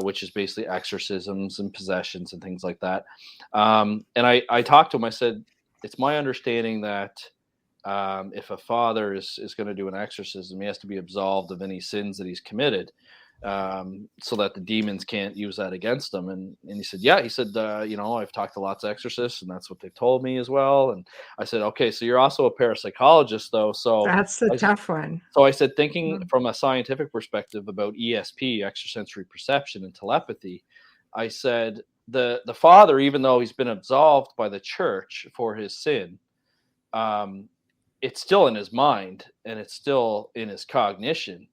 which is basically exorcisms and possessions and things like that. And I talked to him. I said, it's my understanding that if a father is going to do an exorcism, he has to be absolved of any sins that he's committed, so that the demons can't use that against him. And he said, yeah, he said, I've talked to lots of exorcists and that's what they told me as well. And I said, okay, so you're also a parapsychologist though. So that's the tough one. So I said, thinking from a scientific perspective about ESP, extrasensory perception, and telepathy, I said, the father, even though he's been absolved by the church for his sin, it's still in his mind and it's still in his cognition.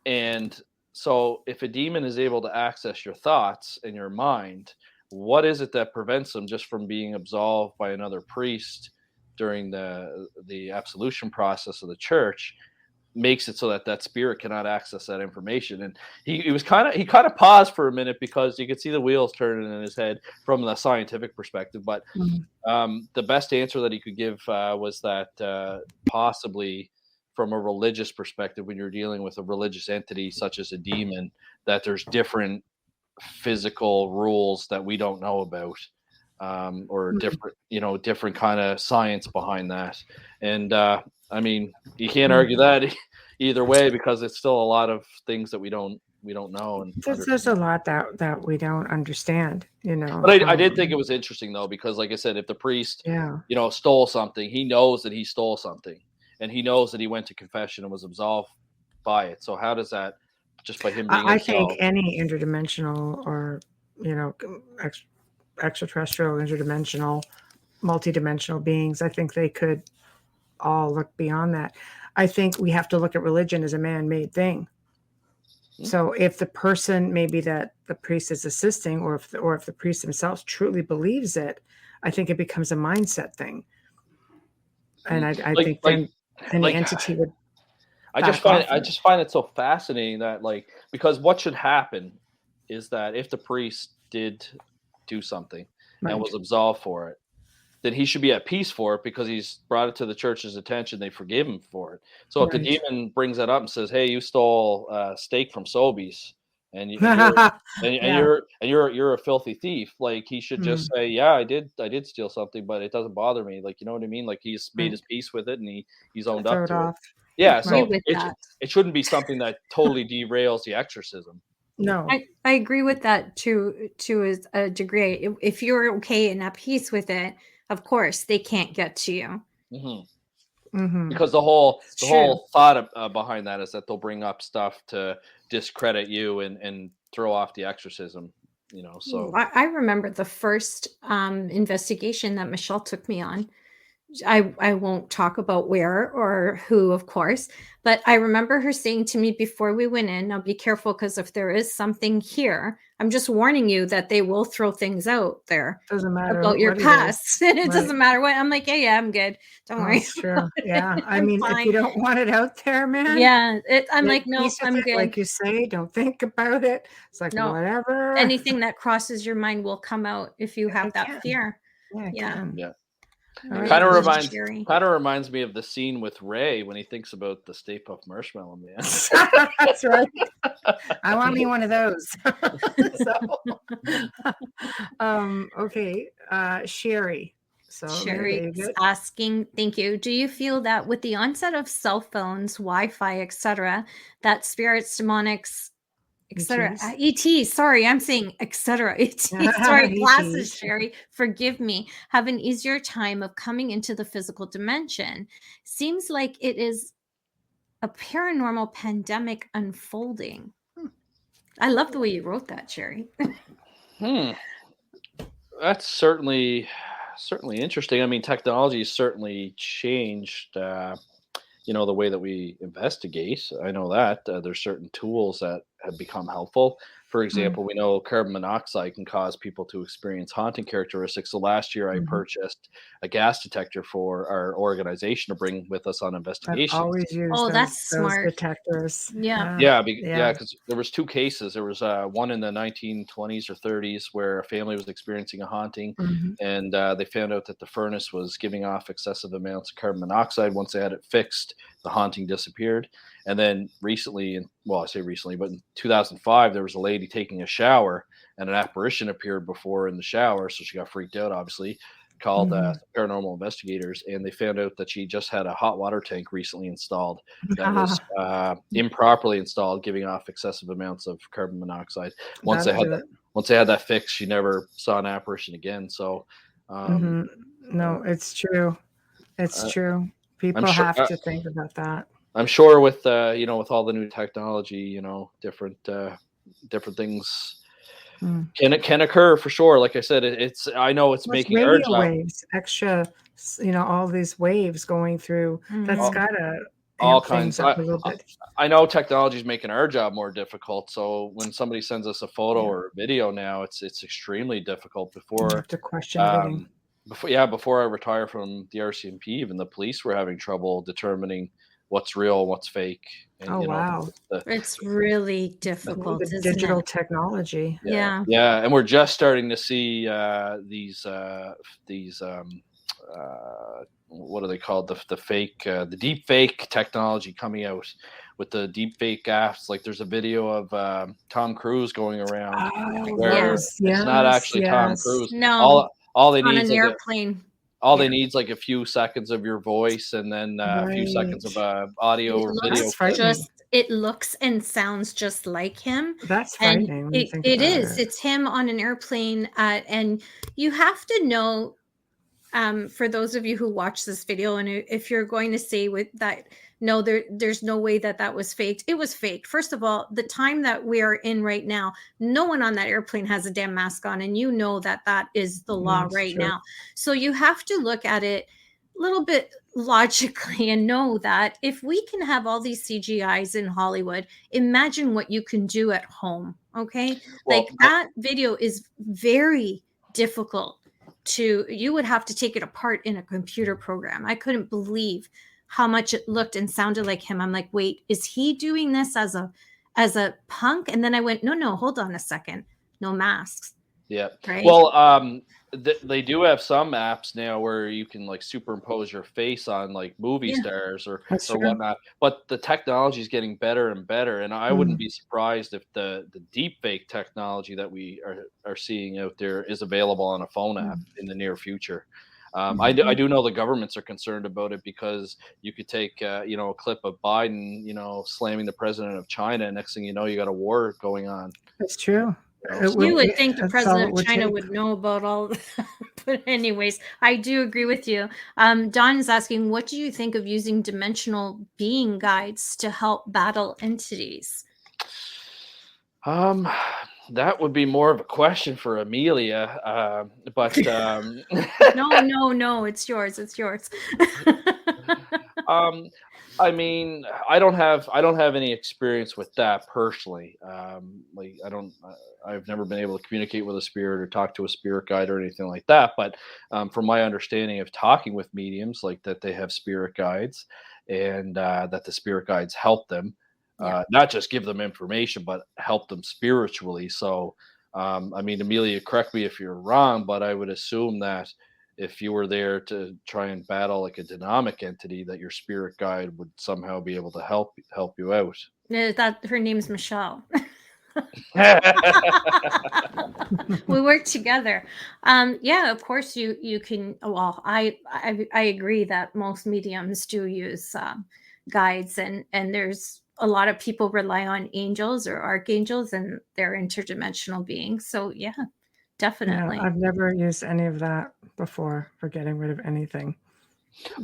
And so if a demon is able to access your thoughts and your mind, what is it that prevents them just from being absolved by another priest during the absolution process of the church? Makes it so that spirit cannot access that information. And he kind of paused for a minute, because you could see the wheels turning in his head from the scientific perspective. But the best answer that he could give was that possibly from a religious perspective, when you're dealing with a religious entity such as a demon, that there's different physical rules that we don't know about, or different kind of science behind that. And I mean, you can't argue that either way, because it's still a lot of things that we don't know. And there's a lot that we don't understand, But I did think it was interesting though, because like I said, if the priest, stole something, he knows that he stole something, and he knows that he went to confession and was absolved by it. So how does that, just by him being I think any interdimensional or extraterrestrial, interdimensional, multidimensional beings, I think they could all look beyond that. I think we have to look at religion as a man-made thing. So if the person, maybe that the priest is assisting, or if the priest himself truly believes it, I think it becomes a mindset thing. And I think then any entity would. I just find it so fascinating that, because what should happen is that if the priest did do something and was absolved for it, then he should be at peace for it, because he's brought it to the church's attention. They forgive him for it. So if the demon brings that up and says, "Hey, you stole steak from Sobeys, and you're a filthy thief," he should just say, "Yeah, I did steal something, but it doesn't bother me." You know what I mean? He's made his peace with it, and he's owned up to it. Yeah, so it shouldn't be something that totally derails the exorcism. No, I agree with that to a degree. If you're okay and at peace with it, of course they can't get to you. Because the whole thought behind that is that they'll bring up stuff to discredit you and throw off the exorcism. So I remember the first investigation that Michelle took me on. I won't talk about where or who, of course, but I remember her saying to me before we went in, "Now be careful, because if there is something here, I'm just warning you that they will throw things out there. Doesn't matter about your past." And it doesn't matter what. I'm like, yeah, I'm good. Don't worry. That's true. Yeah. I mean, fine. If you don't want it out there, man. Yeah. I'm like, no, I'm good. Like you say, don't think about it. It's like, no, whatever. Anything that crosses your mind will come out if you have that fear. Yeah. It kind of reminds me of the scene with Ray when he thinks about the Stay Puft Marshmallow Man. That's right. I want me one of those. Okay, Sherry. So Sherry's asking, thank you. Do you feel that with the onset of cell phones, Wi-Fi, etc., that spirits, demonics, etc., ETs, sorry, I'm saying etc., ETs, sorry, glasses, Sherry, forgive me, have an easier time of coming into the physical dimension? Seems like it is a paranormal pandemic unfolding. I love the way you wrote that, Sherry. That's certainly interesting. I mean, technology has certainly changed, the way that we investigate. I know that there's certain tools that have become helpful. For example, we know carbon monoxide can cause people to experience haunting characteristics. So last year, I purchased a gas detector for our organization to bring with us on investigations. I've always used that's smart detectors. Yeah, because there was 2 cases. There was one in the 1920s or 30s where a family was experiencing a haunting, and they found out that the furnace was giving off excessive amounts of carbon monoxide. Once they had it fixed, the haunting disappeared. And then recently, I say recently, but in 2005, there was a lady taking a shower, and an apparition appeared before in the shower, so she got freaked out, obviously. Called paranormal investigators, and they found out that she just had a hot water tank recently installed that was improperly installed, giving off excessive amounts of carbon monoxide. Once they had that fixed, she never saw an apparition again. So, no, it's true. It's true. People have to think about that. I'm sure with with all the new technology, different things. Can occur for sure. Like I said, I know it's making radio waves, extra, all these waves going through. That's gotta all kinds. Up a little bit. I know technology is making our job more difficult. So when somebody sends us a photo or a video now, it's extremely difficult. Before you have to question everything. Before I retire from the RCMP, even the police were having trouble determining what's real and what's fake. And, wow. It's really difficult. The digital technology. Yeah. And we're just starting to see these what are they called? The fake, the deep fake technology coming out with the deep fake apps. Like there's a video of Tom Cruise going around where it's not actually Tom Cruise. No, all they need is an airplane. They need is like a few seconds of your voice and then a few seconds of audio or video. It looks and sounds just like him. That's frightening. It is. It's him on an airplane, and you have to know. For those of you who watch this video, and if you're going to say with that, no, there's no way that was faked. It was faked. First of all, the time that we are in right now, no one on that airplane has a damn mask on, and that is the law now. So you have to look at it a little bit logically and know that if we can have all these CGIs in Hollywood, imagine what you can do at home. Okay, that video is very difficult. You would have to take it apart in a computer program. I couldn't believe how much it looked and sounded like him. I'm like, wait, is he doing this as a punk? And then I went, no, hold on a second. No masks. Yeah. Right? Well, they do have some apps now where you can like superimpose your face on like movie stars or whatnot. But the technology is getting better and better, and I wouldn't be surprised if the deep fake technology that we are seeing out there is available on a phone app in the near future. I do know the governments are concerned about it because you could take a clip of Biden slamming the president of China, and next thing you know, you got a war going on. That's true. You would think the president of China would know about all that. But anyways, I do agree with you. Don is asking, what do you think of using dimensional being guides to help battle entities? That would be more of a question for Amelia. But no, it's yours. It's yours. I mean, I don't have any experience with that personally. I've never been able to communicate with a spirit or talk to a spirit guide or anything like that. But from my understanding of talking with mediums, like that they have spirit guides and that the spirit guides help them, not just give them information, but help them spiritually. So, I mean, Amelia, correct me if you're wrong, but I would assume that if you were there to try and battle like a dynamic entity, that your spirit guide would somehow be able to help you out. That her name's Michelle. We work together. Yeah, of course you can. Well, I agree that most mediums do use guides, and there's a lot of people rely on angels or archangels, and they're interdimensional beings. So yeah, definitely. Yeah, I've never used any of that before for getting rid of anything.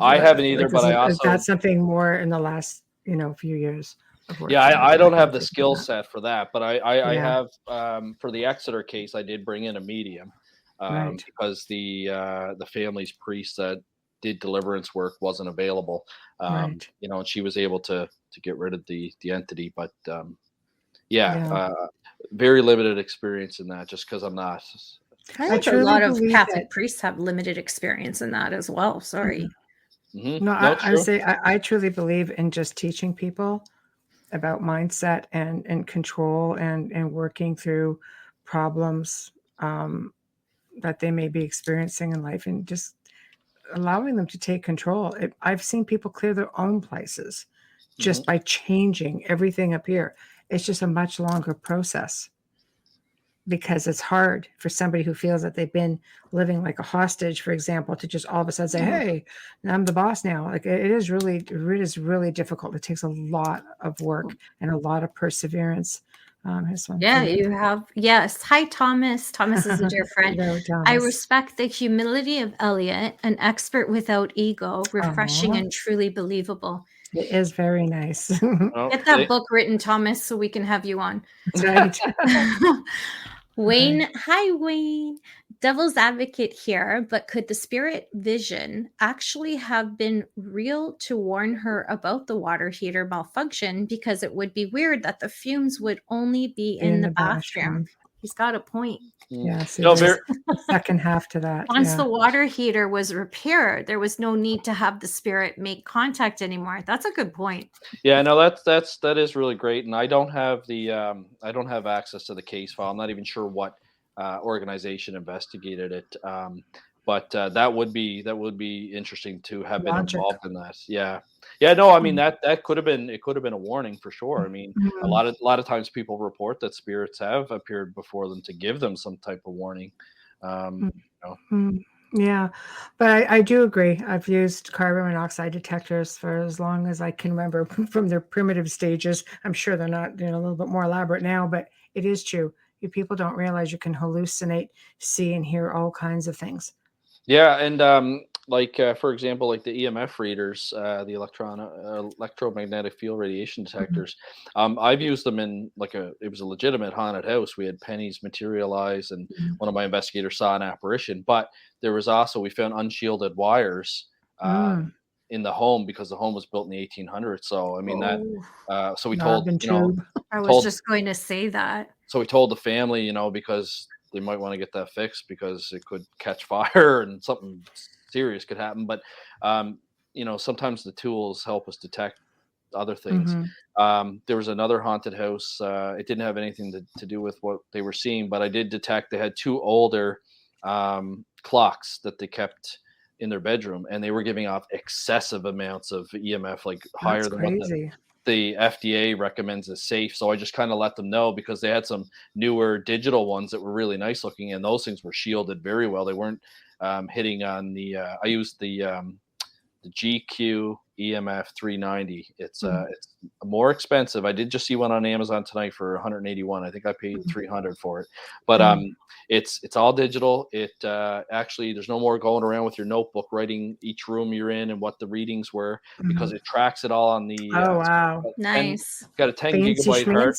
I haven't either, but I also that's something more in the last few years. Yeah, I don't have the skill set for that, but I Yeah. have for the Exeter case, I did bring in a medium Right. because the family's priest that did deliverance work wasn't available. Right. You know, and she was able to get rid of the entity, but yeah, very limited experience in that, just because I'm not. I I think a truly lot of believe Catholic it. priests have limited experience in that as well. Sorry. Mm-hmm. No, No, it's I true. say I truly believe in just teaching people about mindset and control and working through problems that they may be experiencing in life, and just allowing them to take control. I've seen people clear their own places just by changing everything up here. It's just a much longer process because it's hard for somebody who feels that they've been living like a hostage, for example, to just all of a sudden say, "Hey, I'm the boss now." Like it is really difficult. It takes a lot of work and a lot of perseverance. Yeah, you have. Yes. Hi, Thomas. Thomas is a dear friend. Hello, I Thomas. respect the humility of Elliott, an expert without ego, refreshing and truly believable. It is very nice. Get that book written, Thomas, so we can have you on. That's right. Wayne, hi, Wayne. Devil's advocate here, but could the spirit vision actually have been real to warn her about the water heater malfunction? Because it would be weird that the fumes would only be in the bathroom. He's got a point. Yeah, see, No, there's the second half to that. Once the water heater was repaired, there was no need to have the spirit make contact anymore. That's a good point. Yeah, no, that is really great, and I don't have the I don't have access to the case file. I'm not even sure what organization investigated it, but that would be interesting to have been involved in that. Yeah, yeah. No, I mean that could have been a warning for sure. I mean, a lot of times people report that spirits have appeared before them to give them some type of warning. You know. Yeah, but I do agree. I've used carbon monoxide detectors for as long as I can remember from their primitive stages. I'm sure they're not, a little bit more elaborate now, but it is true. You people don't realize you can hallucinate, see, and hear all kinds of things. Yeah, and like for example, like the EMF readers, the electromagnetic field radiation detectors. I've used them in it was a legitimate haunted house. We had pennies materialize, and one of my investigators saw an apparition. But there was also we found unshielded wires in the home because the home was built in the 1800s. So I mean that. So we told I was just going to say that. So we told the family, because they might want to get that fixed because it could catch fire and something serious could happen. But, sometimes the tools help us detect other things. There was another haunted house. It didn't have anything to do with what they were seeing, but I did detect they had two older clocks that they kept in their bedroom, and they were giving off excessive amounts of EMF, like higher than what the FDA recommends is safe. So I just kind of let them know because they had some newer digital ones that were really nice looking, and those things were shielded very well. They weren't hitting on the. I used the GQ EMF 390. It's more expensive. I did just see one on Amazon tonight for 181. I think I paid 300 for it, but it's all digital. It actually there's no more going around with your notebook writing each room you're in and what the readings were because it tracks it all on the. Wow, nice. It's got a 10 gigabyte hard.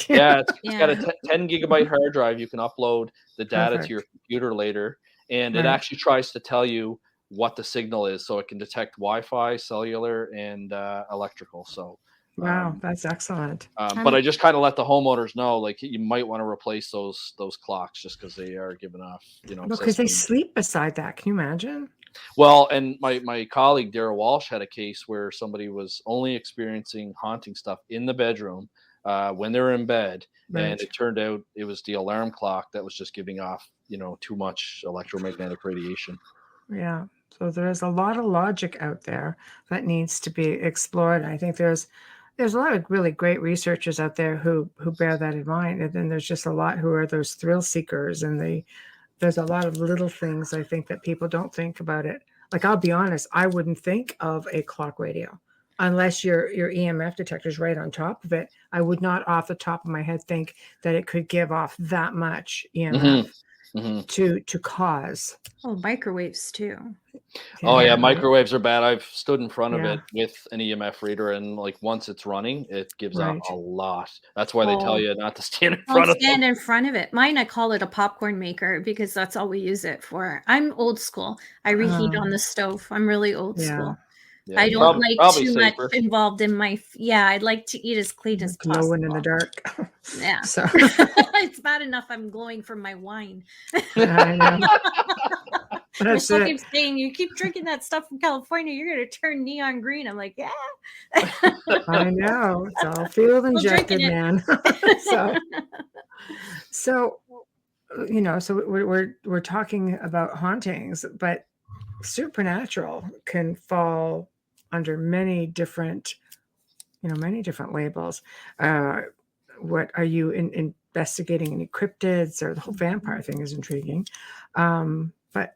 Yeah, it's got a 10 gigabyte hard drive. You can upload the data to your computer later, and it actually tries to tell you what the signal is, so it can detect Wi-Fi, cellular, and electrical. So wow, that's excellent. But I just kind of let the homeowners know, like, you might want to replace those clocks just because they are giving off, because they sleep beside that. Can you imagine? Well, and my colleague Dara Walsh had a case where somebody was only experiencing haunting stuff in the bedroom when they were in bed, and it turned out it was the alarm clock that was just giving off, too much electromagnetic radiation. Yeah. So there's a lot of logic out there that needs to be explored. I think there's there's a lot of really great researchers out there who bear that in mind, and then there's just a lot who are those thrill seekers, and there's a lot of little things I think that people don't think about it. Like, I'll be honest, I wouldn't think of a clock radio unless your EMF detector is right on top of it. I would not off the top of my head think that it could give off that much EMF to cause. Oh, microwaves too. Oh yeah, microwaves are bad. I've stood in front of it with an EMF reader, and like once it's running, it gives out a lot. That's why they tell you not to stand in front of it. Stand in front of it. Mine, I call it a popcorn maker because that's all we use it for. I'm old school. I reheat on the stove. I'm really old school. Yeah, I don't like too much involved in my. I'd like to eat as clean as possible. Glowing in the dark. Yeah. So it's bad enough I'm glowing from my wine. I know. My son keeps saying, you keep drinking that stuff from California, you're going to turn neon green. I'm like, yeah. I know. It's all field injected, man. So we're talking about hauntings, but supernatural can fall under many different labels. What are you investigating? Any cryptids? Or the whole vampire thing is intriguing. But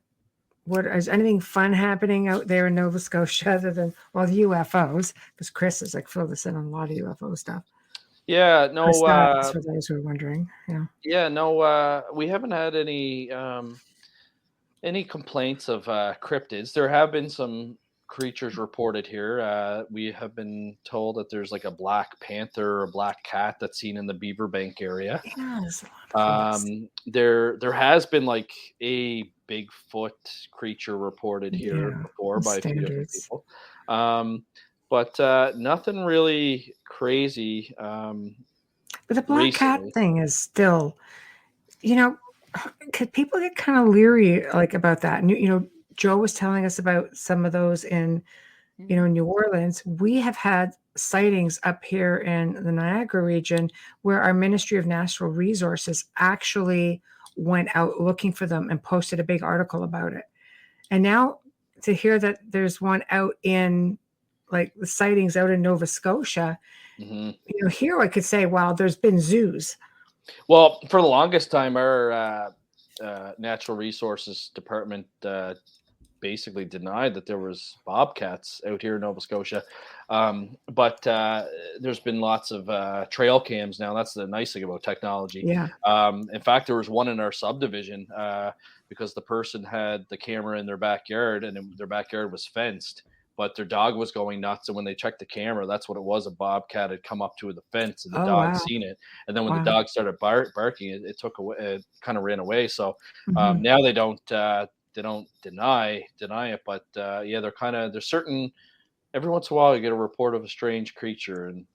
what is anything fun happening out there in Nova Scotia other than the UFOs? Because Chris is like filled us in on a lot of UFO stuff. Yeah, no. For those who are wondering, we haven't had any complaints of cryptids. There have been some creatures reported here. We have been told that there's like a black panther or a black cat that's seen in the Beaverbank area. Yes. There has been like a Bigfoot creature reported here before by a few different people. But nothing really crazy. But the black cat thing is still, could people get kind of leery about that? And, Joe was telling us about some of those in, New Orleans. We have had sightings up here in the Niagara region where our Ministry of Natural Resources actually went out looking for them and posted a big article about it. And now to hear that there's one out in the sightings out in Nova Scotia, here I could say, wow, there's been zoos. Well, for the longest time, our Natural Resources Department basically denied that there was bobcats out here in Nova Scotia. But there's been lots of trail cams now. That's the nice thing about technology. Yeah. In fact, there was one in our subdivision because the person had the camera in their backyard, and their backyard was fenced, but their dog was going nuts. And when they checked the camera, that's what it was. A bobcat had come up to the fence, and the dog seen it. And then when the dog started barking, it took away. It kind of ran away. So now they don't deny it, but they're there's certain. Every once in a while, you get a report of a strange creature, and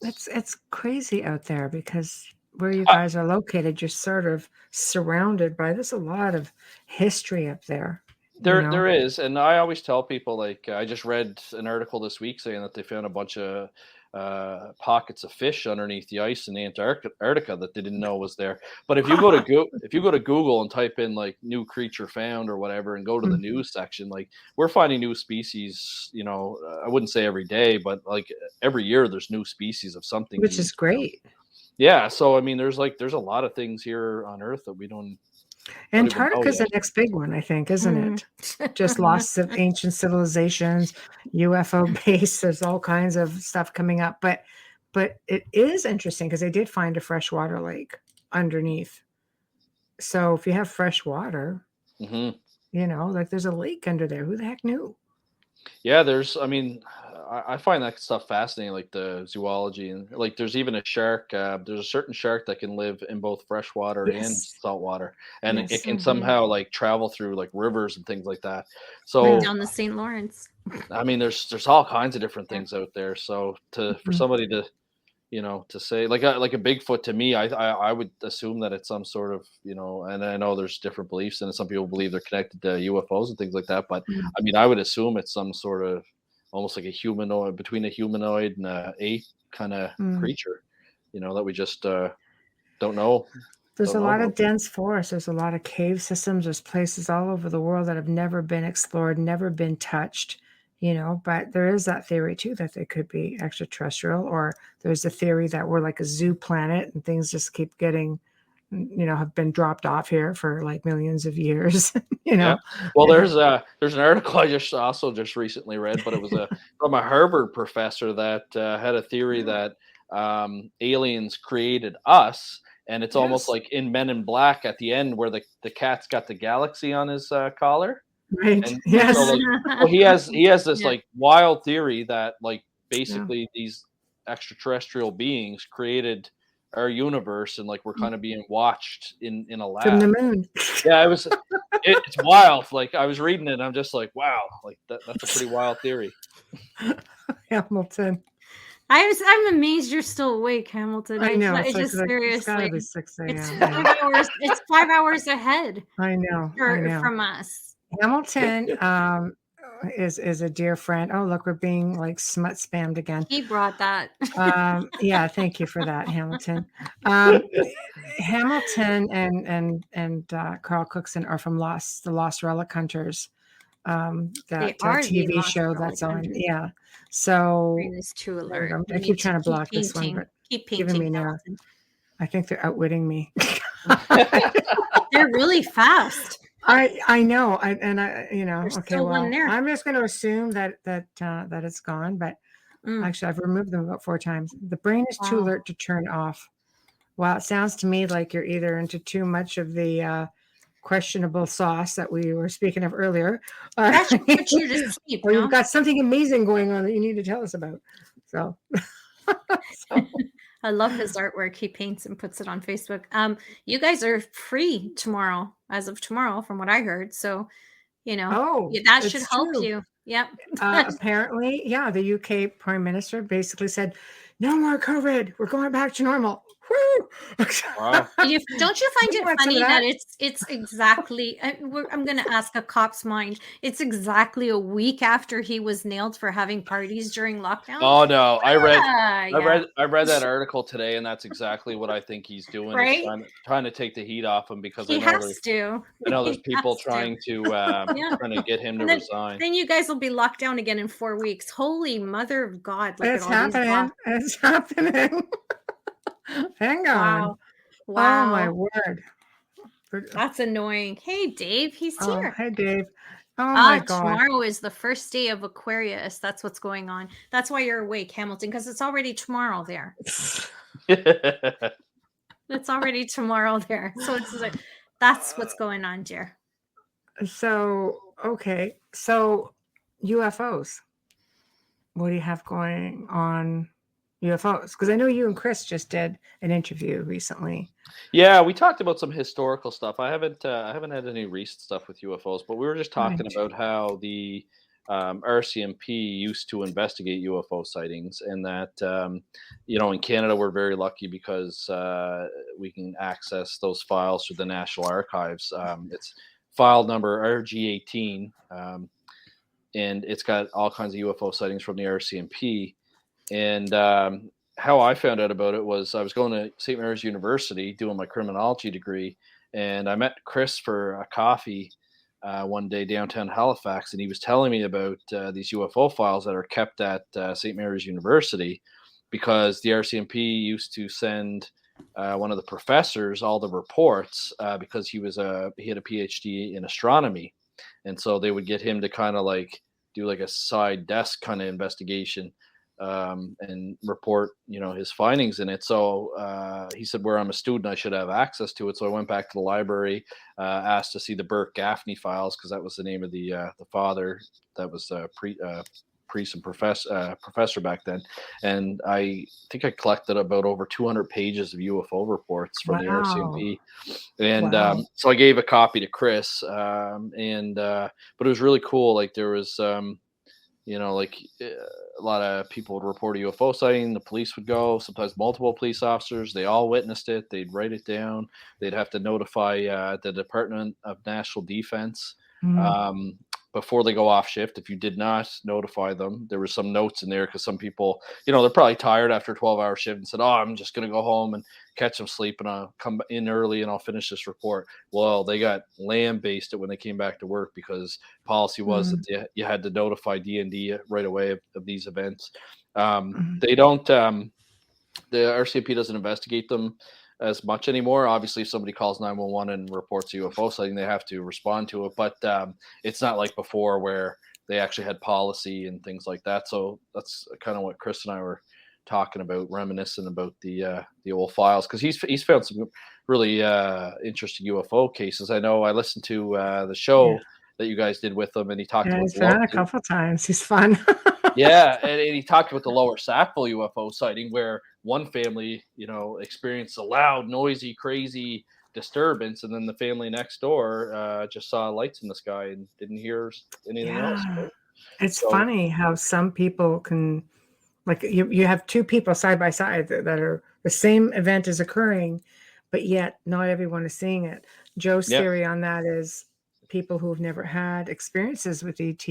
it's crazy out there because where you guys are located, you're sort of surrounded by. There's a lot of history up there. There is, and I always tell people, I just read an article this week saying that they found a bunch of pockets of fish underneath the ice in Antarctica that they didn't know was there. But if you go to Google and type in new creature found or whatever, and go to the news section, we're finding new species. I wouldn't say every day, but every year there's new species of something, which is great. Yeah, so I mean, there's a lot of things here on Earth that we don't. Antarctica is the next big one, I think, isn't it? Just lost of ancient civilizations, UFO base. There's all kinds of stuff coming up, but it is interesting because they did find a freshwater lake underneath. So if you have fresh water, there's a lake under there. Who the heck knew? Yeah, I find that stuff fascinating, like the zoology, and there's even a shark. There's a certain shark that can live in both freshwater and saltwater, and it can somehow travel through rivers and things like that. So down the St. Lawrence. I mean, there's all kinds of different things out there. So for somebody to to say like a Bigfoot, to me, I would assume that it's some sort of, and I know there's different beliefs, and some people believe they're connected to UFOs and things like that. But I mean, I would assume it's some sort of almost like a humanoid, between a humanoid and a ape kind of creature, that we just don't know. There's a lot of dense forest. There's a lot of cave systems. There's places all over the world that have never been explored, never been touched. but there is that theory too that they could be extraterrestrial, or there's a theory that we're like a zoo planet and things just keep getting, have been dropped off here for like millions of years. Yeah. Well, there's an article I just recently read, but it was from a Harvard professor that had a theory that aliens created us, and it's almost like in Men in Black at the end where the cat's got the galaxy on his collar. Right. And Yes. so, well, he has this like wild theory that like basically these extraterrestrial beings created our universe, and like we're kind of being watched in a lab from the moon. Yeah, it's wild. Like I was reading it and I'm just like, wow, like that's a pretty wild theory. Hamilton. I'm amazed you're still awake, Hamilton. I know. It's just seriously. It's gotta be 6 a.m. It's 5 hours. It's 5 hours ahead. I know. From us. Hamilton is a dear friend. Oh, look, we're being like smut spammed again. He brought that. Yeah, thank you for that, Hamilton. Hamilton and Carl Cookson are from the Lost Relic Hunters. That TV show that's on. Hunters. Yeah. So to alert. I keep trying to block this one, but keep giving me now. I think they're outwitting me. They're really fast. I know. Okay, well, I'm just going to assume that it's gone, but actually I've removed them about 4 times. The brain is too alert to turn off. Well, it sounds to me like you're either into too much of the questionable sauce that we were speaking of earlier, or you've got something amazing going on that you need to tell us about. So. I love his artwork. He paints and puts it on Facebook. You guys are free tomorrow, as of tomorrow, from what I heard. So, that should help you. Yep. Apparently, the UK Prime Minister basically said, "No more COVID. We're going back to normal." Woo! Wow. Don't you find it funny that it's exactly? I'm going to ask a cop's mind. It's exactly a week after he was nailed for having parties during lockdown. Oh no! I read that article today, and that's exactly what I think he's doing. Right? Trying to take the heat off him because I know there's people trying to get him to resign. Then you guys will be locked down again in 4 weeks. Holy mother of God! It's happening. It's happening. Hang on. Wow. Oh my word. That's annoying. Hey Dave, he's here. Hey Dave. Oh my God. Tomorrow is the first day of Aquarius. That's what's going on. That's why you're awake, Hamilton, because it's already tomorrow there. It's already tomorrow there. So it's like that's what's going on, dear. So okay. So UFOs. What do you have going on? UFOs, because I know you and Chris just did an interview recently. Yeah, we talked about some historical stuff. I haven't had any recent stuff with UFOs, but we were just talking about how the RCMP used to investigate UFO sightings, and that in Canada we're very lucky because we can access those files through the National Archives. It's file number RG18, and it's got all kinds of UFO sightings from the RCMP. And how I found out about it was I was going to St. Mary's University doing my criminology degree, and I met Chris for a coffee one day downtown Halifax, and he was telling me about these UFO files that are kept at St. Mary's University because the RCMP used to send one of the professors all the reports because he had a PhD in astronomy, and so they would get him to kind of like do like a side desk kind of investigation. And report, his findings in it. So he said, where I'm a student, I should have access to it. So I went back to the library, asked to see the Burke Gaffney files because that was the name of the father that was priest and professor back then. And I think I collected about over 200 pages of UFO reports from the RCMP. And so I gave a copy to Chris. But it was really cool. Like there was a lot of people would report a UFO sighting. The police would go, sometimes multiple police officers. They all witnessed it. They'd write it down. They'd have to notify the Department of National Defense. before they go off shift. If you did not notify them, there were some notes in there because some people, they're probably tired after a 12-hour shift and said, "Oh, I'm just going to go home and catch some sleep and I'll come in early and I'll finish this report." Well, they got lamb-basted when they came back to work because policy was that you had to notify D&D right away of these events. They don't. The RCMP doesn't investigate them as much anymore. Obviously, if somebody calls 911 and reports a UFO sighting, they have to respond to it. But it's not like before where they actually had policy and things like that. So that's kind of what Chris and I were talking about, reminiscent about the old files, because he's found some really interesting UFO cases. I know I listened to the show that you guys did with him, and he talked about he's been on a couple of times. He's fun. and he talked about the Lower Sackville UFO sighting, where one family, experienced a loud, noisy, crazy disturbance, and then the family next door just saw lights in the sky and didn't hear anything else. Right? It's funny how some people can, like, you have two people side by side that are the same event is occurring, but yet not everyone is seeing it. Joe's theory on that is people who've never had experiences with ET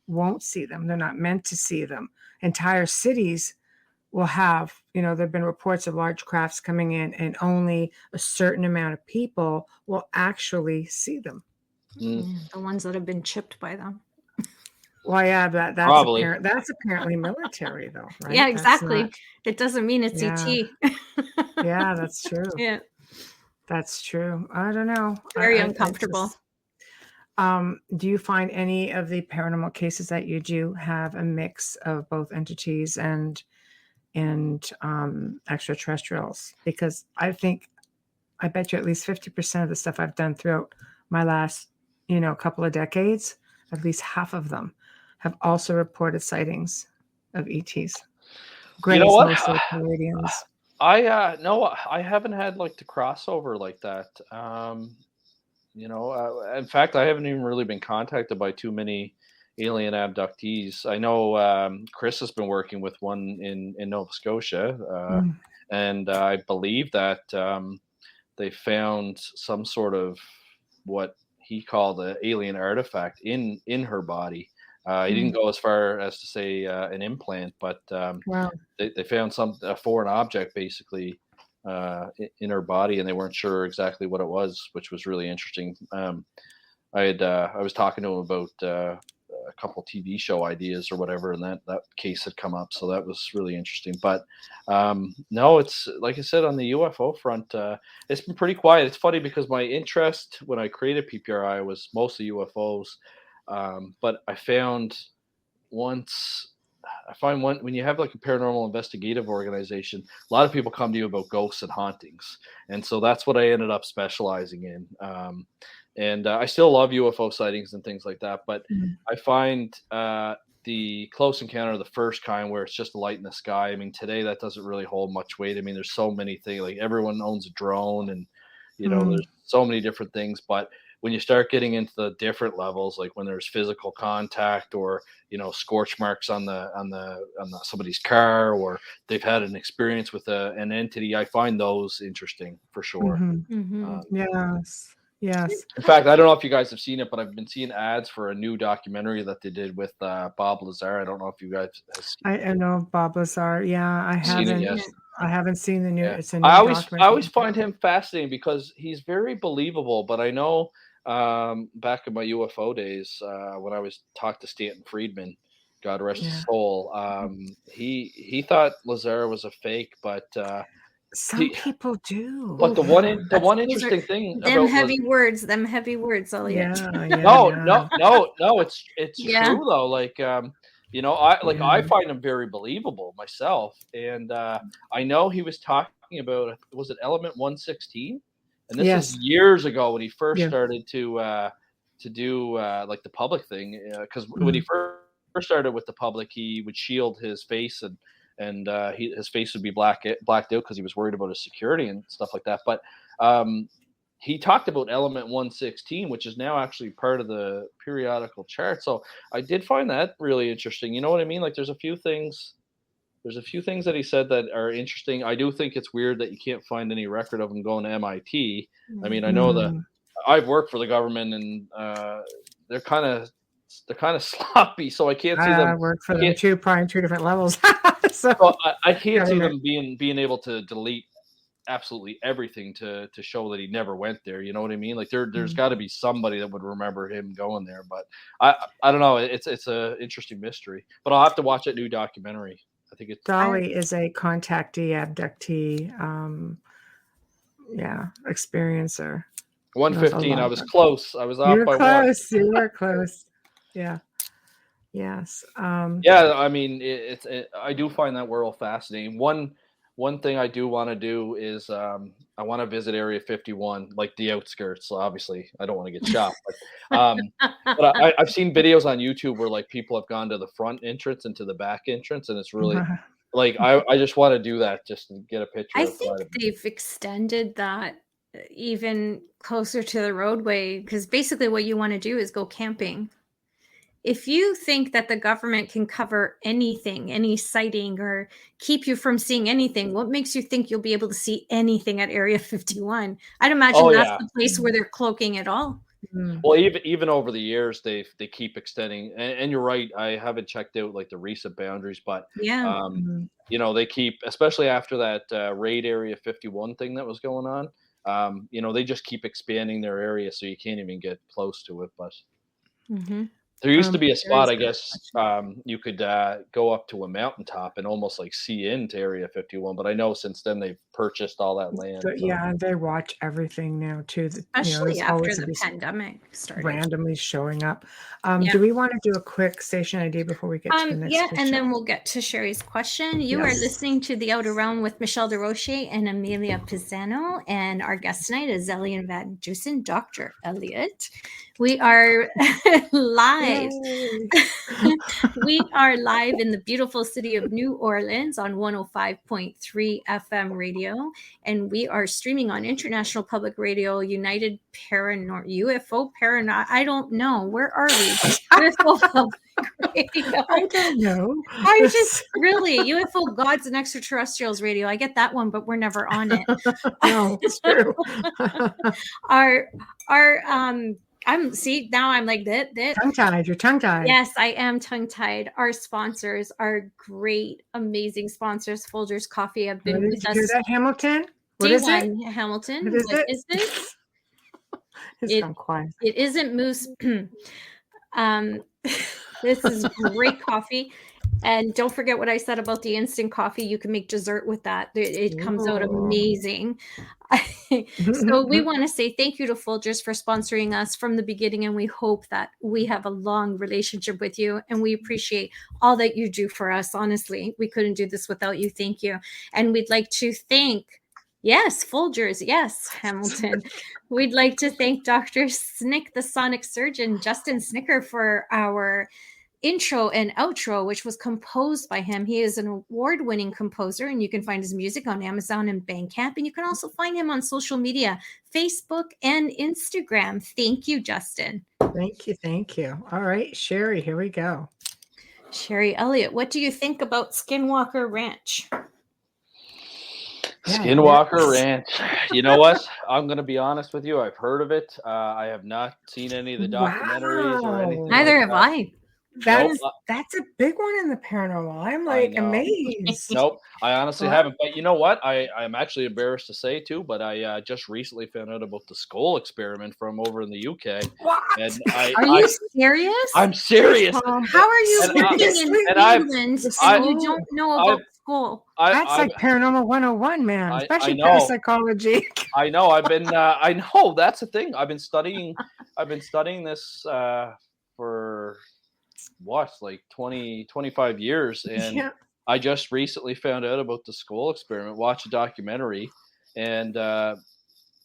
won't see them. They're not meant to see them. Entire cities will have, there have been reports of large crafts coming in and only a certain amount of people will actually see them. The ones that have been chipped by them. Well, yeah, that's apparently military, though, right? Yeah, exactly. It doesn't mean it's ET. Yeah, that's true. Yeah, that's true. I don't know. Very uncomfortable. Do you find any of the paranormal cases that you do have a mix of both entities and extraterrestrials? Because I bet you at least 50% of the stuff I've done throughout my last, couple of decades, at least half of them have also reported sightings of ETs. Greys, mostly Canadians. I haven't had like the crossover like that. In fact, I haven't even really been contacted by too many alien abductees. I know Chris has been working with one in Nova Scotia, and I believe that they found some sort of what he called an alien artifact in her body. He didn't go as far as to say an implant, but they found a foreign object basically in her body, and they weren't sure exactly what it was, which was really interesting. I was talking to him about a couple TV show ideas or whatever, and that case had come up, so that was really interesting. But no, it's like I said, on the UFO front, it's been pretty quiet. It's funny because my interest when I created PPRI was mostly UFOs, but I find when you have like a paranormal investigative organization, a lot of people come to you about ghosts and hauntings, and so that's what I ended up specializing in. And I still love UFO sightings and things like that, but I find the close encounter of the first kind, where it's just a light in the sky. I mean, today that doesn't really hold much weight. I mean, there's so many things, like everyone owns a drone, and there's so many different things. But when you start getting into the different levels, like when there's physical contact, or scorch marks on somebody's car, or they've had an experience with an entity, I find those interesting for sure. Yes. In fact, I don't know if you guys have seen it, but I've been seeing ads for a new documentary that they did with Bob Lazar. I don't know if you guys have seen it. I know Bob Lazar. Yeah, I haven't. Yes. I haven't seen the new. Yeah. It's a new I always find him fascinating because he's very believable. But I know back in my UFO days, when I was talking to Stanton Friedman, God rest his soul, he thought Lazar was a fake, but. Some people do. But the one interesting thing them heavy words, Elliott. No, it's true though. Like I find him very believable myself, and I know he was talking about, was it Element 116, and this is years ago when he first started to do like the public thing, because when he first started with the public, he would shield his face, and his face would be blacked out because he was worried about his security and stuff like that. But he talked about Element 116, which is now actually part of the periodical chart. So I did find that really interesting. You know what I mean? Like there's a few things that he said that are interesting. I do think it's weird that you can't find any record of him going to MIT. I mean, I know that I've worked for the government, and they're kind of they're kind of sloppy, so I can't see I them. work for them too, probably in 2 different levels. So I can't see them being able to delete absolutely everything to show that he never went there. You know what I mean? Like there's got to be somebody that would remember him going there, but I don't know. It's a interesting mystery, but I'll have to watch that new documentary. I think it's Dolly is a contactee, abductee, experiencer. 115. I was close. I was off by close. You were close. Yeah. Yes. Yeah. I mean, I do find that world fascinating. One thing I do want to do is I want to visit Area 51, like the outskirts. So obviously, I don't want to get shot, but I've seen videos on YouTube where like people have gone to the front entrance and to the back entrance, and it's really like I just want to do that just to get a picture. I think they've extended that even closer to the roadway, because basically what you want to do is go camping. If you think that the government can cover anything, any sighting, or keep you from seeing anything, what makes you think you'll be able to see anything at Area 51? I'd imagine that's the place where they're cloaking it all. Well, even over the years, they keep extending, and you're right. I haven't checked out like the recent boundaries, but you know, they keep, especially after that raid Area 51 thing that was going on. You know, they just keep expanding their area, so you can't even get close to it. But there used to be a spot, I guess, you could go up to a mountaintop and almost like see into Area 51. But I know since then they've purchased all that land. But yeah, they watch everything now too. Especially after the pandemic started. Randomly showing up. Do we want to do a quick station ID before we get to the next picture? And then we'll get to Sherry's question. You are listening to The Outer Realm with Michelle DeRoche and Amelia Pisano. And our guest tonight is Elliott Van Dusen, Dr. Elliott. We are live. We are live in the beautiful city of New Orleans on 105.3 FM radio. And we are streaming on International Public Radio, United UFO Paranormal. I don't know. Where are we? UFO Public Radio. I don't know. I just really UFO Gods and Extraterrestrials Radio. I get that one, but we're never on it. No, it's true. I'm like that. Tongue-tied. You're tongue-tied. Yes, I am tongue-tied. Our sponsors are great, amazing sponsors. Folgers Coffee have been with us. Hear that, Hamilton? What is it? Hamilton. What is this? It's gone quiet. It isn't Moose. This is great coffee. And don't forget what I said about the instant coffee. You can make dessert with that. It comes out amazing. So we want to say thank you to Folgers for sponsoring us from the beginning. And we hope that we have a long relationship with you. And we appreciate all that you do for us. Honestly, we couldn't do this without you. Thank you. And we'd like to thank, Folgers. Yes, Hamilton. We'd like to thank Dr. Snick, the sonic surgeon, Justin Snicker, for our intro and outro, which was composed by him. He is an award-winning composer, and you can find his music on Amazon and Bandcamp, and you can also find him on social media, Facebook and Instagram. Thank you, Justin. Thank you. All right, Sherry, here we go. Sherry Elliott, what do you think about Skinwalker Ranch? Skinwalker Ranch. You know what? I'm going to be honest with you. I've heard of it. I have not seen any of the documentaries or anything. Neither have I. That's a big one in the paranormal. I'm like amazed. Nope, I honestly haven't. But you know what? I'm actually embarrassed to say too, but I just recently found out about the skull experiment from over in the UK. What? And are you serious? I'm serious. How are you living in England and you don't know about skull? That's like paranormal 101, man. Especially parapsychology. I know. I know. That's the thing. I've been studying this for like 25 years, and I just recently found out about the skull experiment, watched a documentary, and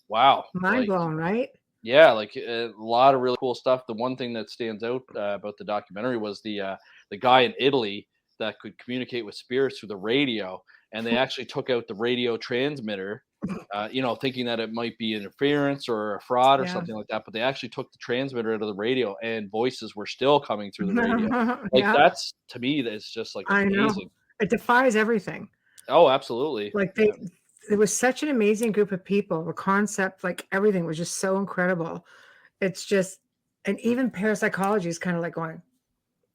wow, mind blown, right? Yeah, like a lot of really cool stuff. The one thing that stands out about the documentary was the guy in Italy that could communicate with spirits through the radio, and they actually took out the radio transmitter, thinking that it might be interference or a fraud or something like that. But they actually took the transmitter out of the radio, and voices were still coming through the radio. That's, to me, that's just like amazing. I know. It defies everything. Oh, absolutely. Like it was such an amazing group of people. The concept, like everything was just so incredible. It's just, And even parapsychology is kind of like going,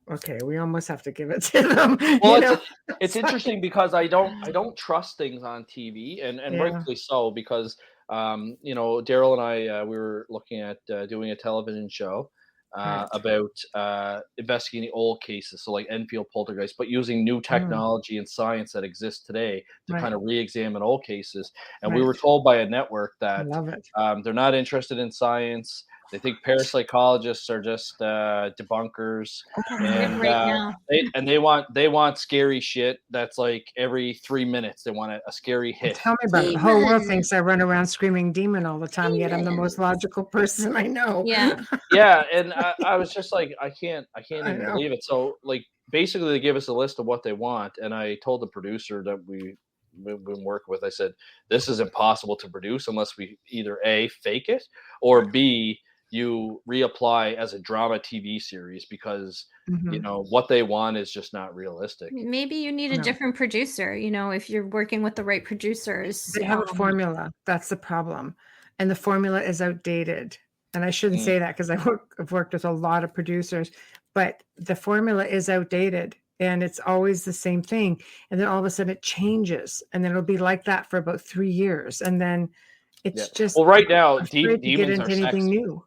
okay, we almost have to give it to them. Well, it's interesting because I don't trust things on TV, and Yeah. rightfully so, because Daryl and I, we were looking at doing a television show Right. about investigating old cases, so like Enfield poltergeist, but using new technology and science that exists today to Right. kind of re-examine old cases. And we Right. were told by a network I that love it. they're not interested in science. They think parapsychologists are just debunkers, and Right now. they want scary shit that's like every 3 minutes they want a scary hit. Tell me about it. The whole world Demon. thinks I run around screaming demon all the time, yet I'm the most Demons. logical person I know. Yeah. Yeah, and I was just like, I can't I even know. believe it. So like basically they give us a list of what they want, and I told the producer that we've been working with, I said, this is impossible to produce unless we either A, fake it, or B, you reapply as a drama TV series, because Mhm. what they want is just not realistic. Maybe you need a No. different producer, if you're working with the right producers. They have a formula. That's the problem. And the formula is outdated. And I shouldn't Mm, say that because I've worked with a lot of producers, but the formula is outdated and it's always the same thing. And then all of a sudden it changes. And then it'll be like that for about 3 years. And then yeah. it's just Well, right now, afraid to get demons are into anything sexy. new.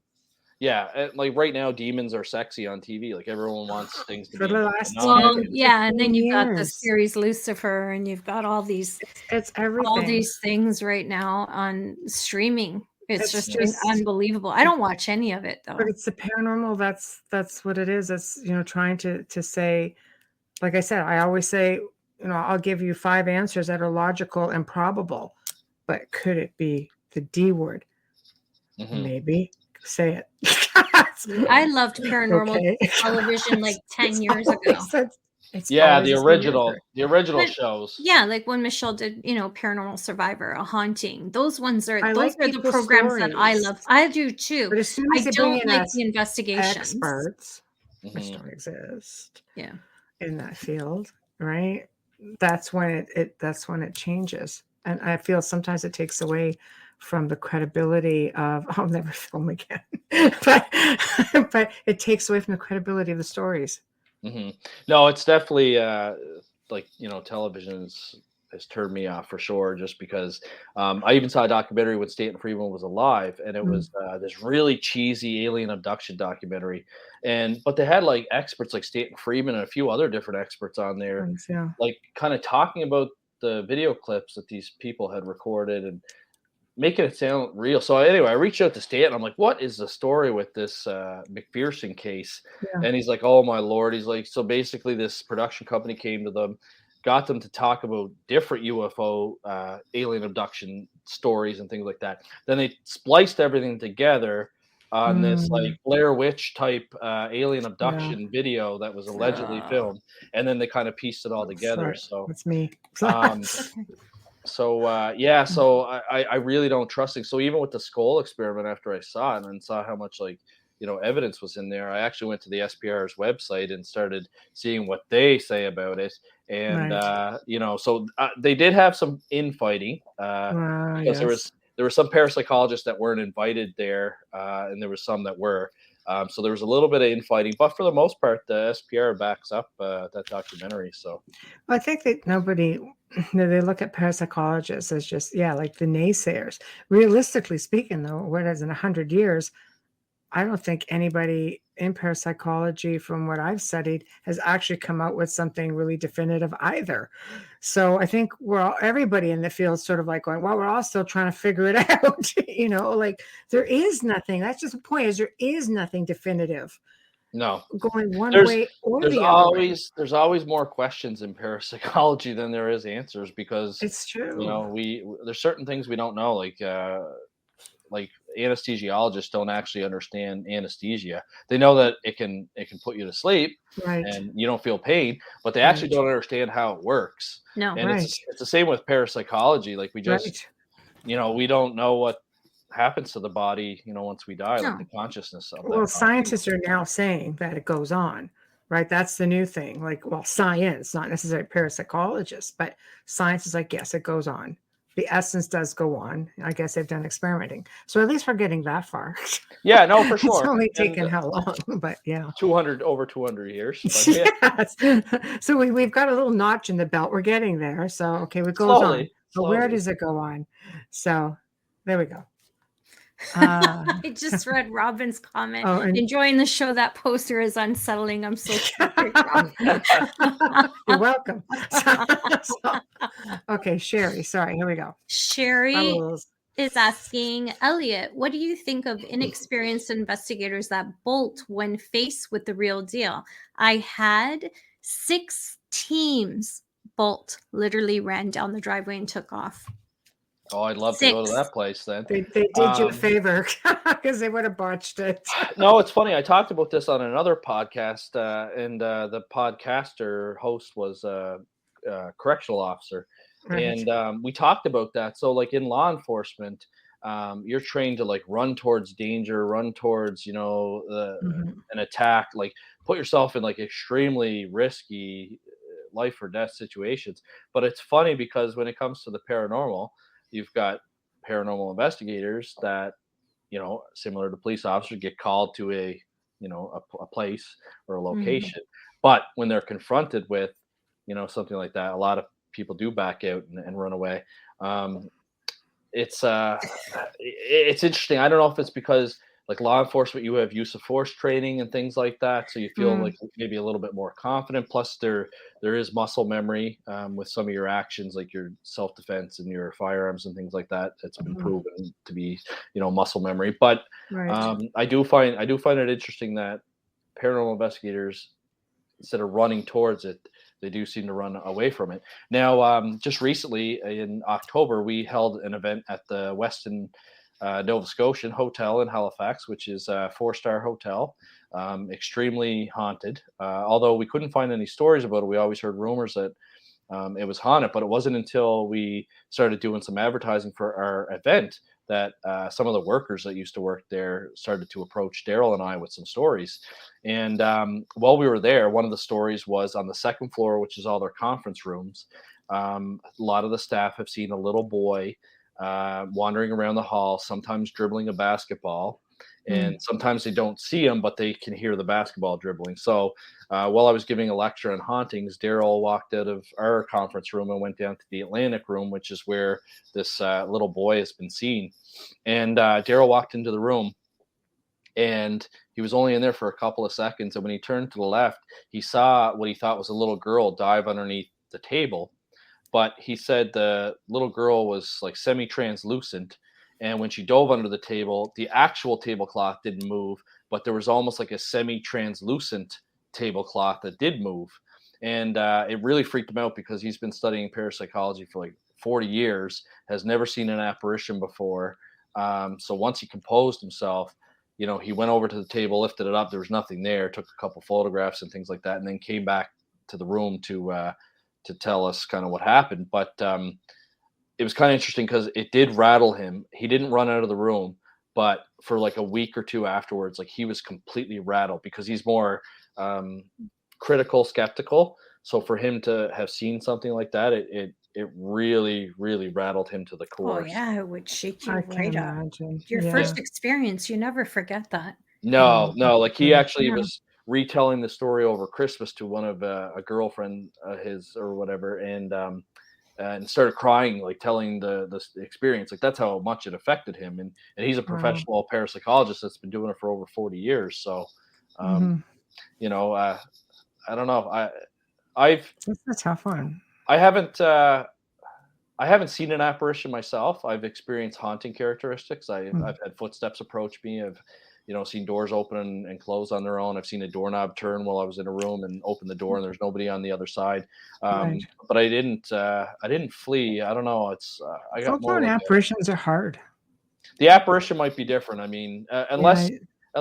Yeah, like right now, demons are sexy on TV. Like everyone wants things to For be the last Well, 10, yeah, and then 15 you've got the years. series Lucifer, and you've got all these It's everything. things right now on streaming. It's It's just just unbelievable. I don't watch any of it But though. it's the paranormal. That's what it is. It's trying to say, like I said, I always say, I'll give you 5 answers that are logical and probable, but could it be the D word? Mhm. Maybe. Say it. I loved paranormal Okay. television like 10 It's years always- ago. It's Yeah, always the the same original answer. the original But shows. yeah, like when Michelle did, Paranormal Survivor, A Haunting. Those I those like are the people's programs that I stories, love. I do too. but as soon as I they bring don't in like us the investigations. experts, which Mhm. don't exist Yeah. in that field, right? That's when it changes. And I feel sometimes it takes away from the credibility of I'll never film again. but it takes away from the credibility of the stories. Mhm. No, it's definitely like television has turned me off for sure. Just because I even saw a documentary when Stanton Friedman was alive, and it Mm. was this really cheesy alien abduction documentary, but they had like experts like Stanton Friedman and a few other different experts on there, Thanks, yeah. like kind of talking about the video clips that these people had recorded and making it sound real. So anyway, I reached out to Stanton. I'm like, "What is the story with this McPherson case?" Yeah. And he's like, "Oh my lord!" He's like, "So basically, this production company came to them, got them to talk about different UFO alien abduction stories and things like that. Then they spliced everything together on this like Mm, Blair Witch type alien yeah. abduction video that was allegedly Uh, filmed, and then they kind of pieced it all together." Sorry. So. That's me. Um, so I really don't trust it. So even with the skull experiment, after I saw it and saw how much evidence was in there, I actually went to the SPR's website and started seeing what they say about it. And Right. so they did have some infighting because Yes. there were some parapsychologists that weren't invited there, and there was some that were. So there was a little bit of infighting, but for the most part, the SPR backs up that documentary. So Well, I think that they look at parapsychologists as just, like the naysayers. Realistically speaking, though, whereas in 100 years, I don't think anybody in parapsychology, from what I've studied, has actually come out with something really definitive either. So I think everybody in the field sort of like going, well, we're all still trying to figure it out. Like there is nothing. That's just the point, is there is nothing definitive no. going one There's way or there's the other way. always more questions in parapsychology than there is answers, because It's true. there's certain things we don't know, like anesthesiologists don't actually understand anesthesia. They know that it can put you to sleep Right. and you don't feel pain, but they actually Right. don't understand how it works. no. And Right. it's the same with parapsychology. Like we just Right. we don't know what happens to the body once we die, like No. the consciousness of Well, that body. scientists are now saying that it goes on, right? That's the new thing. Like, well, science, not necessarily parapsychologists, but science is like, yes, it goes on the essence does go on. I guess they've done experimenting. So at least we're getting that far. Yeah, no, for sure. It's only taken how long, but yeah. Over 200 years. But yeah. Yes. So we've got a little notch in the belt. We're getting there. So, okay, it goes Slowly, on. But where does it go on? So there we go. I just read Robin's comment. Enjoying the show. That poster is unsettling. I'm so sorry. You're welcome. Okay, Sherry. Sorry, here we go. Sherry is asking, Elliott, what do you think of inexperienced investigators that bolt when faced with the real deal? I had 6 teams bolt, literally ran down the driveway and took off. Oh, I'd love to go to that place then. They did you a favor because they would have botched it. No, it's funny. I talked about this on another podcast, and the podcaster host was a correctional officer. Right. And we talked about that. So like in law enforcement, you're trained to like run towards danger, run towards, an attack, like put yourself in like extremely risky life or death situations. But it's funny because when it comes to the paranormal, you've got paranormal investigators that, similar to police officers, get called to a place or a location. But when they're confronted with, something like that, a lot of people do back out and run away. It's interesting. I don't know if it's because like law enforcement, you have use of force training and things like that, so you feel like maybe a little bit more confident. Plus, there is muscle memory with some of your actions, like your self-defense and your firearms and things like that. It's been proven to be, muscle memory. But I do find it interesting that paranormal investigators, instead of running towards it, they do seem to run away from it. Now, just recently in October, we held an event at the Westin Nova Scotian Hotel in Halifax, which is a 4-star hotel, extremely haunted. Although we couldn't find any stories about it, we always heard rumors that it was haunted. But it wasn't until we started doing some advertising for our event that some of the workers that used to work there started to approach Daryl and I with some stories. And while we were there, one of the stories was on the 2nd floor, which is all their conference rooms. A lot of the staff have seen a little boy wandering around the hall, sometimes dribbling a basketball, and sometimes they don't see him, but they can hear the basketball dribbling. So while I was giving a lecture on hauntings, Daryl walked out of our conference room and went down to the Atlantic room, which is where this little boy has been seen. And Daryl walked into the room, and he was only in there for a couple of seconds. And when he turned to the left, he saw what he thought was a little girl dive underneath the table. But he said the little girl was like semi-translucent. And when she dove under the table, the actual tablecloth didn't move, but there was almost like a semi-translucent tablecloth that did move. And it really freaked him out because he's been studying parapsychology for like 40 years, has never seen an apparition before. So once he composed himself, he went over to the table, lifted it up. There was nothing there, took a couple photographs and things like that, and then came back to the room to tell us kind of what happened. But it was kind of interesting because it did rattle him. He didn't run out of the room, but for like a week or two afterwards, like he was completely rattled because he's more critical, skeptical. So for him to have seen something like that, it really, really rattled him to the core. Oh yeah, it would shake you right up. Your first experience, you never forget that. No, like he actually was retelling the story over Christmas to one of a girlfriend his or whatever, and started crying, like telling the experience. Like that's how much it affected him. And he's a professional parapsychologist that's been doing it for over 40 years. So, I don't know. That's a tough one. I haven't seen an apparition myself. I've experienced haunting characteristics. I've had footsteps approach me. I've seen doors open and close on their own. I've seen a doorknob turn while I was in a room and open the door and there's nobody on the other side. But I didn't flee. I don't know. It's I got more. Apparitions are hard. The apparition might be different. I mean, unless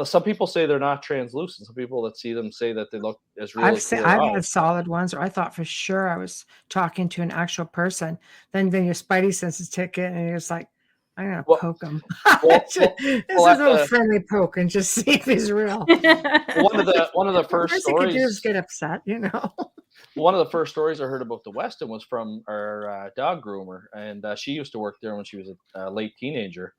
some people say they're not translucent. Some people that see them say that they look as real. I've had solid ones, or I thought for sure I was talking to an actual person. Then your spidey senses tick in, and you're just like, I'm gonna poke him. This is a little friendly poke and just see if he's real. One of the first stories. You could do is get upset, one of the first stories I heard about the Westin was from our dog groomer, and she used to work there when she was a late teenager.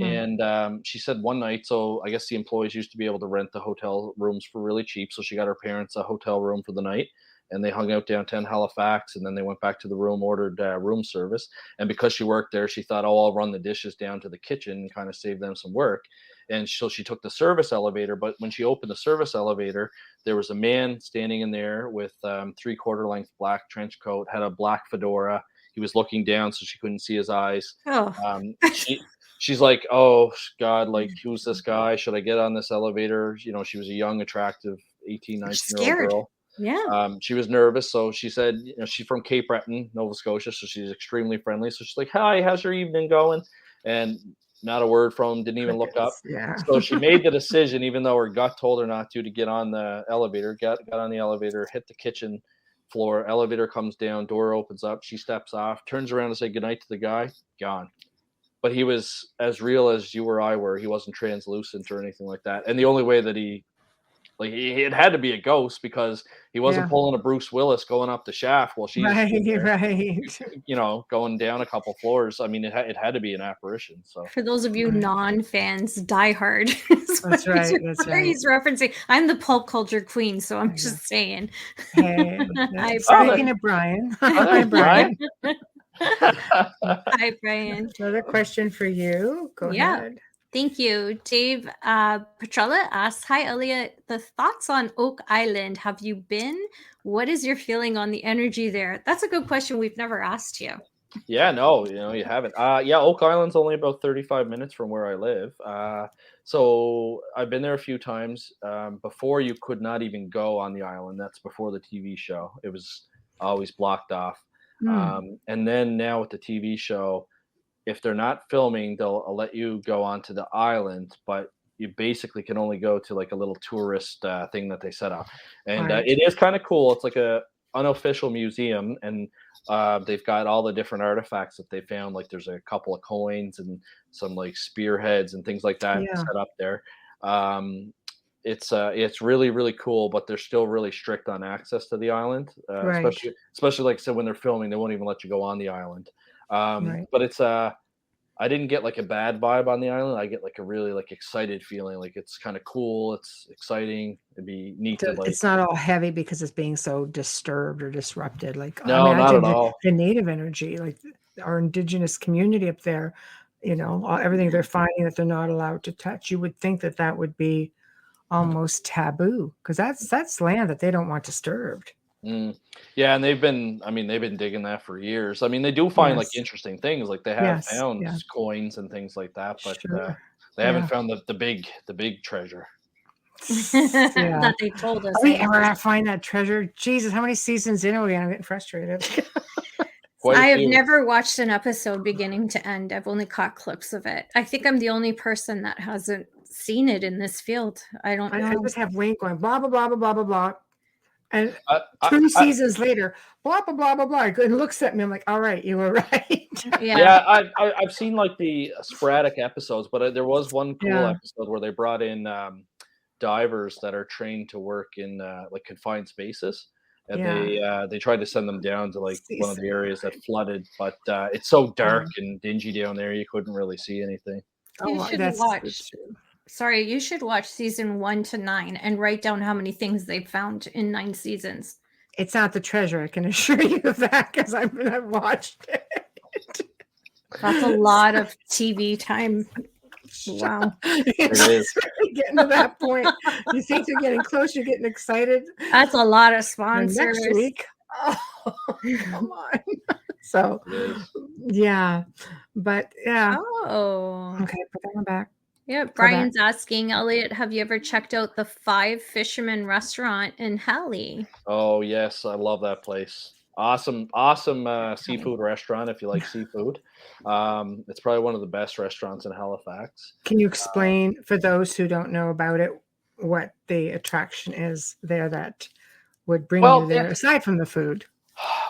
Mhm. And she said one night, so I guess the employees used to be able to rent the hotel rooms for really cheap. So she got her parents a hotel room for the night, and they hung out downtown Halifax. And then they went back to the room, ordered room service. And because she worked there, she thought, oh, I'll run the dishes down to the kitchen and kind of save them some work. And so she took the service elevator. But when she opened the service elevator, there was a man standing in there with 3/4 length black trench coat, had a black fedora. He was looking down so she couldn't see his eyes. Oh, She's like, oh God, like, who's this guy? Should I get on this elevator? You know, she was a young, attractive 18, 19-year-old scared. girl. Yeah. She was nervous. So she said, you know, she's from Cape Breton, Nova Scotia. So she's extremely friendly. So she's like, hi, how's your evening going? And not a word from him, didn't even look up. Yeah. So she made the decision, even though her gut told her not to get on the elevator, got on the elevator, hit the kitchen floor, elevator comes down, door opens up, she steps off, turns around to say goodnight to the guy, gone. But he was as real as you or I were. He wasn't translucent or anything like that. And the only way that it had to be a ghost, because he wasn't pulling a Bruce Willis going up the shaft while she's right, you know, going down a couple floors. I mean, it had to be an apparition. So For those of you Right. non-fans, Die Hard. That's right. That's right. He's referencing. I'm the pulp culture queen, so I'm just saying. Hey, Hi, speaking of Brian. Hi, Brian. Hi, Brian. Another question for you. Go ahead. Thank you. Dave Petrella asks, hi, Elliott. The thoughts on Oak Island. Have you been? What is your feeling on the energy there? That's a good question. We've never asked you. Yeah, no, you know, you haven't. Yeah, Oak Island's only about 35 minutes from where I live. So I've been there a few times. Before, you could not even go on the island. That's before the TV show. It was always blocked off. And then now with the TV show, if they're not filming, they'll let you go onto the island, but you basically can only go to like a little tourist thing that they set up. And it is kind of cool. It's like a unofficial museum, and they've got all the different artifacts that they found. Like there's a couple of coins and some like spearheads and things like that set up there. It's really, really cool, but they're still really strict on access to the island, especially like I said, when they're filming, they won't even let you go on the island. But it's I didn't get like a bad vibe on the island. I get like a really like excited feeling. Like it's kind of cool. It's exciting. It'd be neat to like. It's not all heavy because it's being so disturbed or disrupted. Like no, not at all. The native energy, like our indigenous community up there, you know, everything they're finding that they're not allowed to touch. You would think that that would be almost taboo, because that's land that they don't want disturbed. Yeah, and they've been digging that for years. I mean, they do find like interesting things, like they have found coins and things like that, but they haven't found the big treasure. That they told us. Are we ever gonna find that treasure? Jesus, how many seasons in are we? I'm getting frustrated. I have never watched an episode beginning to end. I've only caught clips of it. I think I'm the only person that hasn't seen it in this field. I don't know. I just have Wayne going blah blah blah blah blah blah blah. And 2 seasons later, blah blah blah blah blah. And looks at me. I'm like, all right, you were right. Yeah, I've seen like the sporadic episodes, but there was one cool episode where they brought in divers that are trained to work in like confined spaces, and they tried to send them down to like one of the areas that flooded, but it's so dark and dingy down there, you couldn't really see anything. You should watch. Sorry, you should watch season 1 to 9 and write down how many things they've found in 9 seasons. It's not the treasure, I can assure you of that, because I've watched it. That's a lot of TV time. Wow. It is. Really getting to that point. You think you're getting close, you're getting excited. That's a lot of sponsors. Next week. Oh, come on. So, yeah. But, yeah. Oh. Okay, put that one back. Yeah, Brian's asking, Elliott, have you ever checked out the 5 Fishermen restaurant in Halley? Oh, yes. I love that place. Awesome seafood restaurant if you like seafood. It's probably one of the best restaurants in Halifax. Can you explain, for those who don't know about it, what the attraction is there that would bring you there, aside from the food?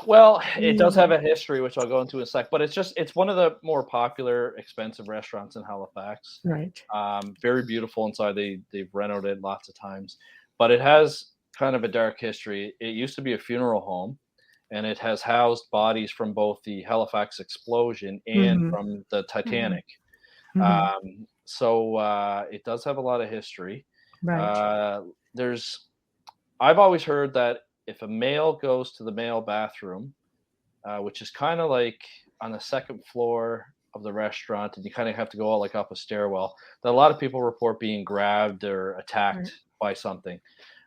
Well, it does have a history, which I'll go into in a sec, but it's one of the more popular, expensive restaurants in Halifax. Right. Very beautiful inside. They've renovated lots of times, but it has kind of a dark history. It used to be a funeral home, and it has housed bodies from both the Halifax explosion and Mm-hmm. from the Titanic. Mm-hmm. So it does have a lot of history. Right. I've always heard that if a male goes to the male bathroom, which is kind of like on the second floor of the restaurant, and you kind of have to go like up a stairwell, that a lot of people report being grabbed or attacked by something.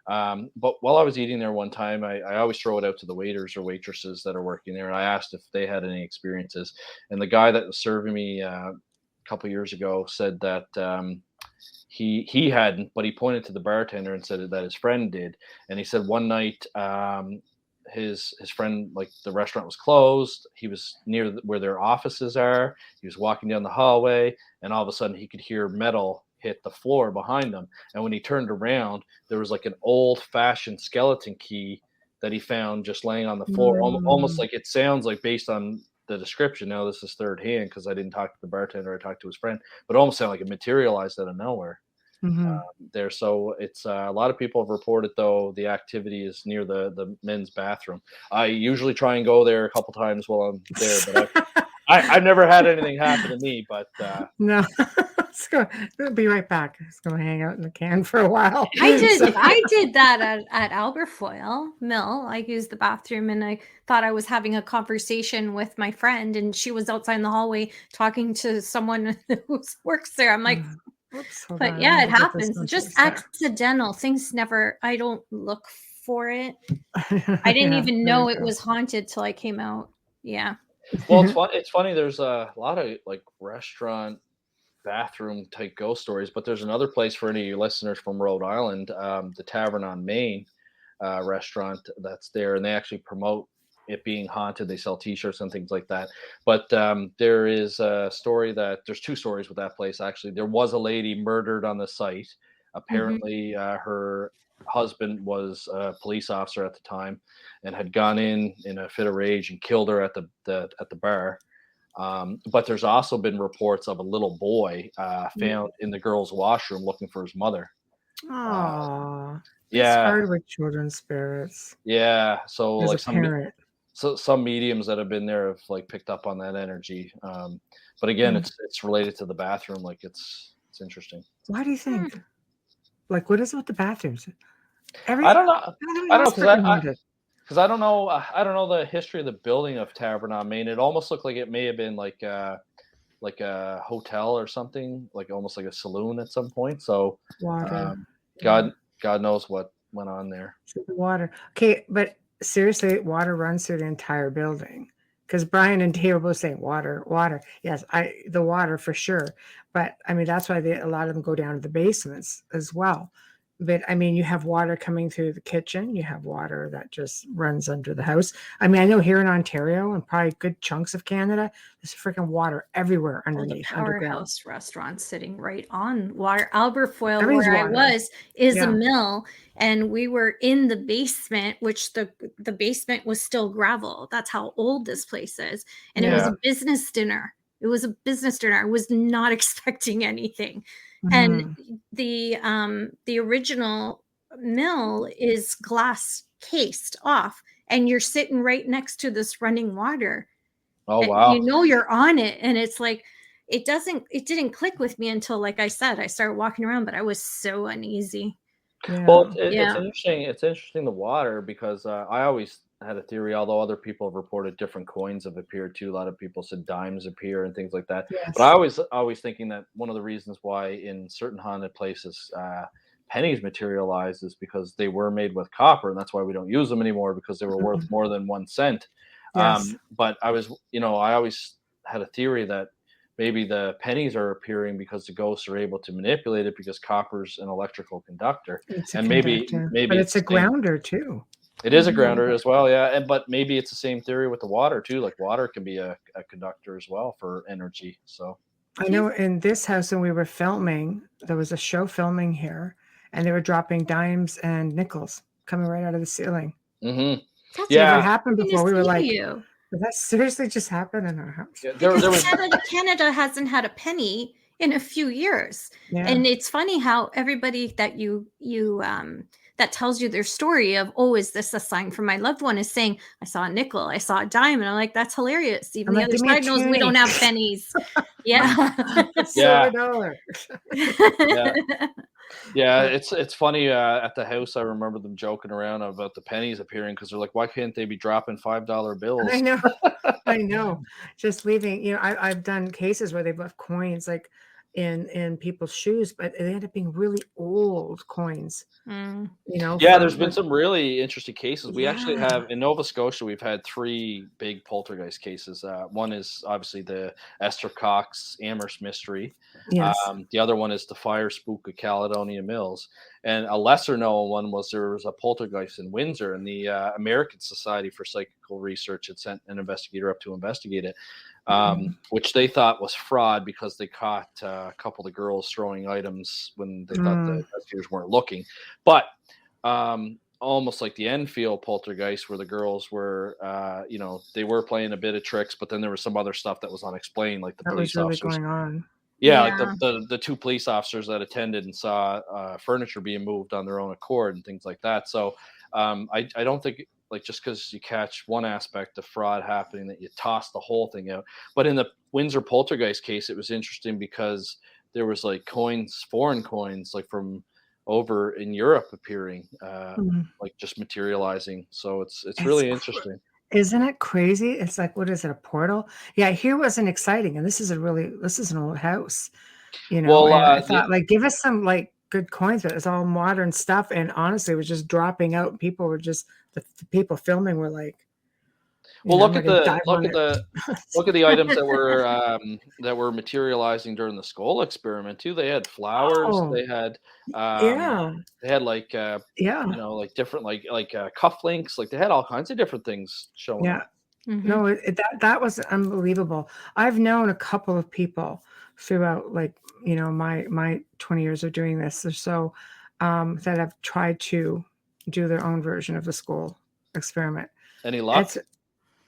But while I was eating there one time, I always throw it out to the waiters or waitresses that are working there, and I asked if they had any experiences. And the guy that was serving me a couple years ago said that he hadn't, but he pointed to the bartender and said that his friend did. And he said one night his friend, like, the restaurant was closed. He was near where their offices are. He was walking down the hallway, and all of a sudden he could hear metal hit the floor behind him. And when he turned around, there was like an old-fashioned skeleton key that he found just laying on the floor, almost like, it sounds like, based on the description. Now this is third hand because I didn't talk to the bartender, I talked to his friend, but it almost sounded like it materialized out of nowhere. There. So it's a lot of people have reported, though, the activity is near the men's bathroom. I usually try and go there a couple times while I'm there, but I've never had anything happen to me. But no. Let's go. We'll be right back. Let's go hang out in the can for a while. I did that at Alberfoyle Mill. I used the bathroom, and I thought I was having a conversation with my friend, and she was outside in the hallway talking to someone who works there. I'm like, oops, but yeah, it happens. Just accidental things. I don't look for it. I didn't even know it was haunted till I came out. Yeah. Well, it's funny. There's a lot of like restaurant bathroom type ghost stories, but there's another place for any of your listeners from Rhode Island, the Tavern on Main restaurant that's there, and they actually promote it being haunted. They sell t-shirts and things like that. But there is a story there's two stories with that place. Actually, there was a lady murdered on the site. Apparently her husband was a police officer at the time and had gone in a fit of rage and killed her at the bar. But there's also been reports of a little boy found in the girls' washroom looking for his mother. Oh, yeah, it's hard with children's spirits. Yeah, so as like a parent. Some mediums that have been there have like picked up on that energy. But again, it's related to the bathroom. Like it's interesting. Why do you think? Like, what is it with the bathrooms? I don't know. I don't know because I don't know. I don't know the history of the building of Tavern on Main. It almost looked like it may have been like a hotel or something, like almost like a saloon at some point. So God knows what went on there. Water. Okay, but seriously, water runs through the entire building. Because Brian and Dave were both saying water. Yes, the water for sure. But I mean, that's why a lot of them go down to the basements as well. But I mean, you have water coming through the kitchen. You have water that just runs under the house. I mean, I know here in Ontario and probably good chunks of Canada, there's freaking water everywhere underneath. The Powerhouse restaurant sitting right on water. Alberfoyle, where I was, is a mill, and we were in the basement, which the basement was still gravel. That's how old this place is, and it was a business dinner. It was a business dinner. I was not expecting anything. And the original mill is glass cased off, and you're sitting right next to this running water. Oh, wow. You know you're on it, and it's like it didn't click with me until, like I said, I started walking around, but I was so uneasy. Well, it's interesting. It's interesting, the water, because I always had a theory, although other people have reported different coins have appeared too. A lot of people said dimes appear and things like that. Yes. But I always thinking that one of the reasons why in certain haunted places pennies materialize is because they were made with copper, and that's why we don't use them anymore, because they were worth more than 1 cent. Yes. But I always had a theory that maybe the pennies are appearing because the ghosts are able to manipulate it, because copper's an electrical conductor. Maybe but it's a grounder too. It is a grounder as well, yeah. But maybe it's the same theory with the water too. Like water can be a conductor as well for energy. So I know in this house when we were filming, there was a show filming here, and they were dropping dimes and nickels coming right out of the ceiling. Mm-hmm. That's never happened before. We were like, did that seriously just happen in our house? Yeah, Canada hasn't had a penny in a few years. Yeah. And it's funny how everybody that you that tells you their story of, oh, is this a sign from my loved one? Is saying, I saw a nickel, I saw a dime. And I'm like, that's hilarious. Even the other side knows we don't have pennies. Yeah. Silver dollar. Yeah, it's funny. At the house, I remember them joking around about the pennies appearing because they're like, why can't they be dropping $5 bills? I know. Just leaving, I've done cases where they've left coins like in people's shoes, but they end up being really old coins. Yeah, there's been some really interesting cases. We actually have in Nova Scotia, we've had 3 big poltergeist cases. One is obviously the Esther Cox Amherst mystery. Yes. The other one is the fire spook of Caledonia Mills. And a lesser known one was there was a poltergeist in Windsor, and the American Society for Psychical Research had sent an investigator up to investigate it, which they thought was fraud because they caught a couple of the girls throwing items when they thought the investigators weren't looking. But almost like the Enfield poltergeist, where the girls were, they were playing a bit of tricks, but then there was some other stuff that was unexplained, like the police officers going on. Yeah, like the 2 police officers that attended and saw furniture being moved on their own accord and things like that. So I don't think like just because you catch one aspect of fraud happening that you toss the whole thing out. But in the Windsor poltergeist case, it was interesting because there was like coins, foreign coins, like from over in Europe appearing, like just materializing. So it's really interesting. Isn't it crazy? It's like, what is it, a portal? Yeah, here wasn't exciting, and this is an old house, Well, I thought, like, give us some like good coins, but it's all modern stuff, and honestly, it was just dropping out. People were just the people filming were like, well, look at the items that were materializing during the skull experiment too. They had flowers. They had they had like like different like cufflinks. Like they had all kinds of different things showing up. No, that was unbelievable. I've known a couple of people throughout like my 20 years of doing this or so that have tried to do their own version of the skull experiment. Any luck?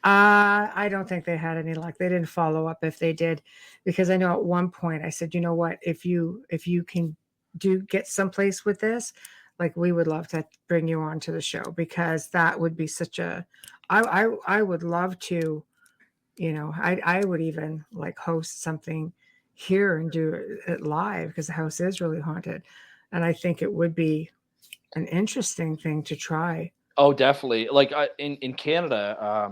I don't think they had any luck. They didn't follow up if they did, because I know at one point I said, you know what, if you can get someplace with this, like we would love to bring you on to the show, because that would be such a, I would love to, I would even like host something here and do it live, because the house is really haunted. And I think it would be an interesting thing to try. Oh, definitely. Like in Canada,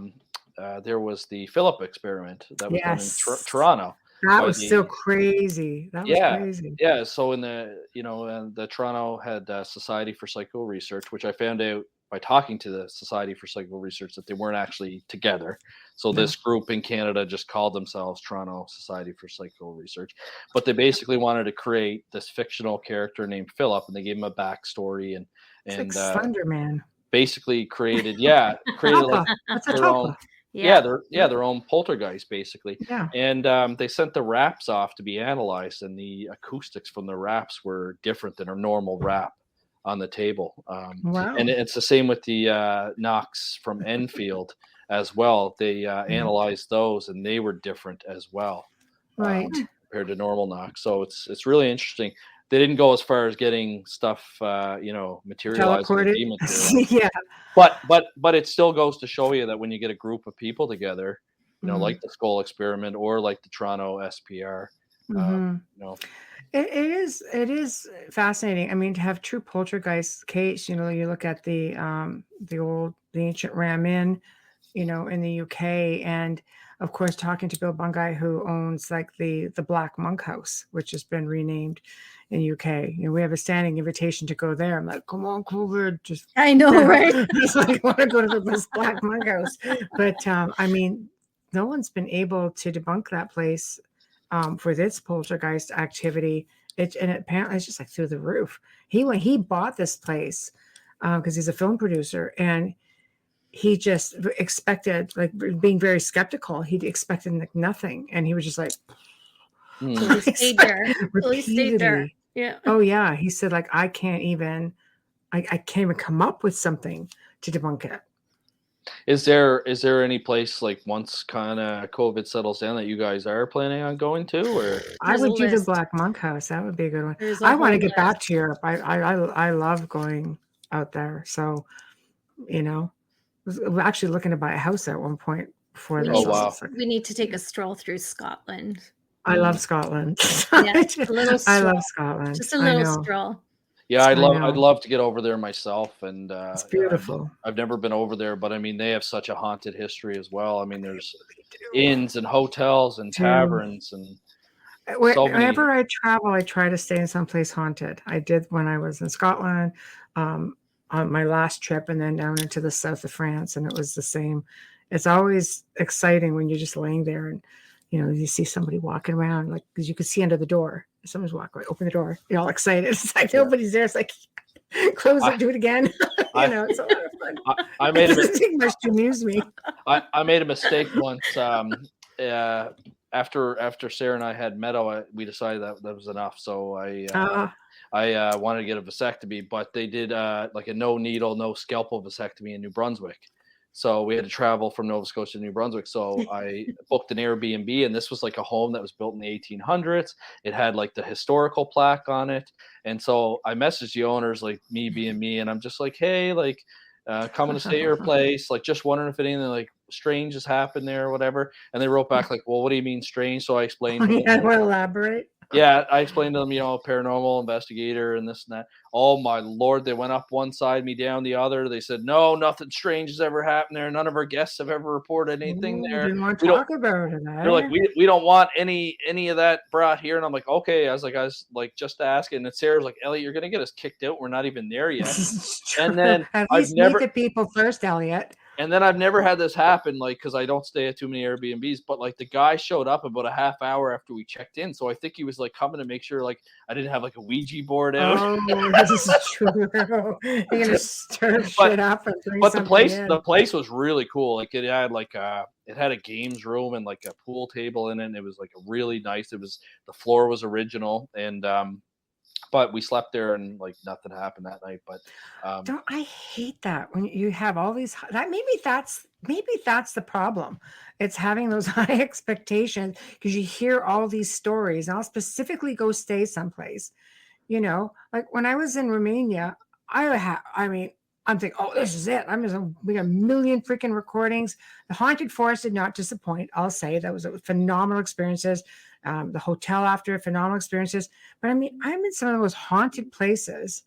there was the Philip experiment that was done in Toronto. That was so crazy. That was crazy. Yeah. So in the Toronto had Society for Psycho Research, which I found out by talking to the Society for Psycho Research that they weren't actually together. So this group in Canada just called themselves Toronto Society for Psycho Research, but they basically wanted to create this fictional character named Philip, and they gave him a backstory and like Slender Man. Basically created like their own. Their own poltergeist, basically. Yeah. And they sent the wraps off to be analyzed, and the acoustics from the wraps were different than a normal wrap on the table. Wow. And it's the same with the knocks from Enfield as well. They analyzed those, and they were different as well, right, compared to normal knocks. So it's really interesting. They didn't go as far as getting stuff, materializing. Yeah. But it still goes to show you that when you get a group of people together, like the skull experiment or like the Toronto SPR, it is fascinating. I mean, to have true poltergeist case, you look at the ancient Ram Inn, in the UK, and of course, talking to Bill Bungay, who owns like the Black Monk House, which has been renamed in UK. We have a standing invitation to go there. I'm like, come on, COVID. Just I know, right? Just like, I want to go to this Black Monk House. But I mean, no one's been able to debunk that place for this poltergeist activity. Apparently it's just like through the roof. When he bought this place, because he's a film producer, and he just expected, like, being very skeptical. He expected like nothing, and he was just like, he stayed there. Yeah. Oh yeah. He said, like, I can't even come up with something to debunk it. Is there any place, like, once kind of COVID settles down, that you guys are planning on going to? Or I would do the Black Monk House. That would be a good one. I want to get back to Europe. I love going out there. So, we're actually looking to buy a house at one point before this. We need to take a stroll through Scotland. I love Scotland. Yeah, a little stroll. I love Scotland. Just a little stroll. Yeah, I'd love to get over there myself, and it's beautiful. I've never been over there, but I mean, they have such a haunted history as well. I mean, there's inns and hotels and taverns and. Whenever I travel, I try to stay in someplace haunted. I did when I was in Scotland on my last trip, and then down into the south of France, and it was the same. It's always exciting when you're just laying there and you see somebody walking around, like, because you can see under the door. Someone's walking, open the door. You're all excited. It's like nobody's there. It's like close it, do it again. It's a lot of fun. I made it doesn't take much to amuse me. I made a mistake once. After Sarah and I had Meadow, we decided that was enough. So I wanted to get a vasectomy, but they did like a no needle, no scalpel vasectomy in New Brunswick. So we had to travel from Nova Scotia to New Brunswick. So I booked an Airbnb, and this was like a home that was built in the 1800s. It had like the historical plaque on it. And so I messaged the owners, like me being me, and I'm just like, hey, like coming to stay at your place, like just wondering if anything like strange has happened there or whatever. And they wrote back like, well, what do you mean strange? So I explained. I will elaborate. Yeah, I explained to them, paranormal investigator and this and that. Oh my Lord, they went up one side, me down the other. They said, no, nothing strange has ever happened there. None of our guests have ever reported anything there. Didn't want to talk about it. They're like, we don't want any of that brought here. And I'm like, okay. I was like just asking. And Sarah's like, Elliott, you're gonna get us kicked out. We're not even there yet. And then at least meet the people first, Elliott. And then I've never had this happen, like, because I don't stay at too many Airbnbs, but like the guy showed up about a half hour after we checked in. So I think he was like coming to make sure like I didn't have like a Ouija board out. Oh, this is true. You're gonna stir shit up and bring but the place was really cool. Like it had like it had a games room and like a pool table in it. And it was like a really nice. The floor was original, and but we slept there and like nothing happened that night. But I hate that when you have all these maybe that's the problem. It's having those high expectations because you hear all these stories. And I'll specifically go stay someplace, like when I was in Romania, I'm thinking, oh, this is it. We got a million freaking recordings. The Haunted Forest did not disappoint. I'll say that was phenomenal experiences. The hotel after, phenomenal experiences. But I'm in some of the most haunted places.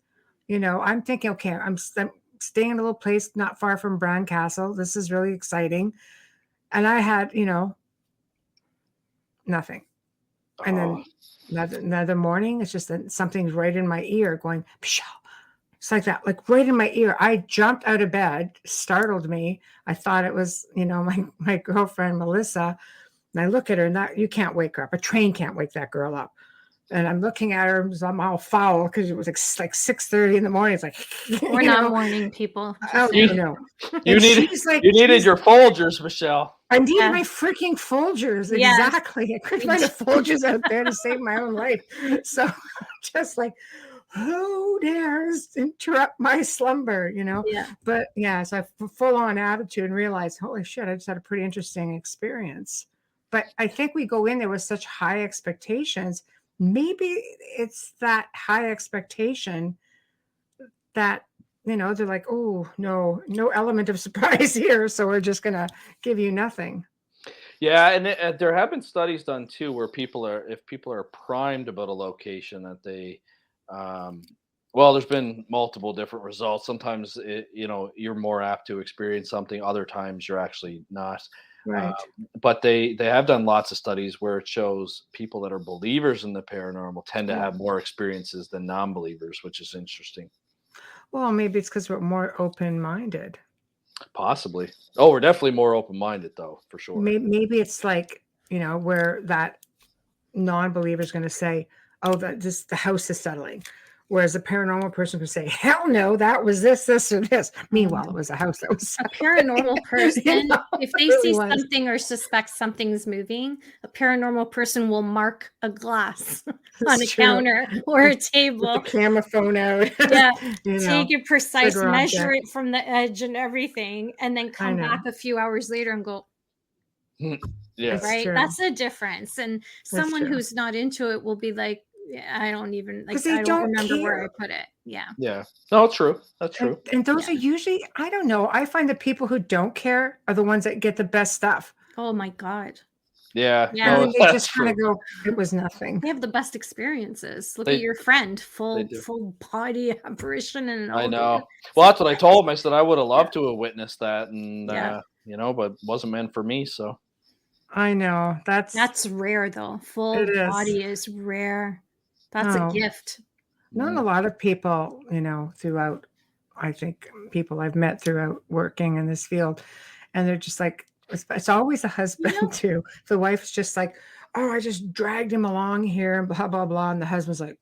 I'm thinking, okay, I'm staying in a little place not far from Bran Castle. This is really exciting. And I had, nothing. And then another morning, it's just that something's right in my ear going, pshaw. It's like that, like right in my ear. I jumped out of bed, startled me. I thought it was, my girlfriend, Melissa. And I look at her and you can't wake her up. A train can't wake that girl up. And I'm looking at her, I'm all foul because it was like 6:30 in the morning. It's like, we're not morning people. You needed your Folgers, Michelle. I needed my freaking Folgers. Exactly. Yes. I couldn't find the Folgers out there to save my own life. So just like, who dares interrupt my slumber, Yeah. But so I full on attitude and realized, holy shit, I just had a pretty interesting experience. But I think we go in there with such high expectations. Maybe it's that high expectation that, they're like, oh, no element of surprise here. So we're just going to give you nothing. Yeah. And there have been studies done too, where if people are primed about a location that they, there's been multiple different results. Sometimes, you're more apt to experience something. Other times you're actually not. Right. But they have done lots of studies where it shows people that are believers in the paranormal tend to have more experiences than non-believers, which is interesting. Well, maybe it's because we're more open-minded. Possibly. Oh, we're definitely more open-minded, though, for sure. Maybe it's like, where that non-believer is going to say, oh, the house is settling. Whereas a paranormal person could say, hell no, that was this, or this. Meanwhile, it was a house that was a paranormal person. If they see something or suspect something's moving, a paranormal person will mark a glass on a counter or a table. With the camera phone out. Yeah. Take a precise measure it from the edge and everything, and then come back a few hours later and go, yeah. Right? That's the difference. And someone who's not into it will be like, I don't even like. They I don't don't remember where I care. put it. Yeah. Yeah. No, true. That's true. And those are usually, I don't know. I find the people who don't care are the ones that get the best stuff. Oh my God. Yeah. Yeah. No, And they that's just kind true. of go, it was nothing. They have the best experiences. Look They- at your friend, they full do. body apparition and all. I know. Well, that's what I told him. I said I would have loved to have witnessed that, and Yeah. you know, but it wasn't meant for me. So I know. That's rare though. Full It is. body is rare. That's a Oh. gift. Not a lot of people, you know, throughout, I think people I've met throughout working in this field, and they're just like, it's always a husband too. The wife's just like, oh, I just dragged him along here and blah, blah, blah. And the husband's like,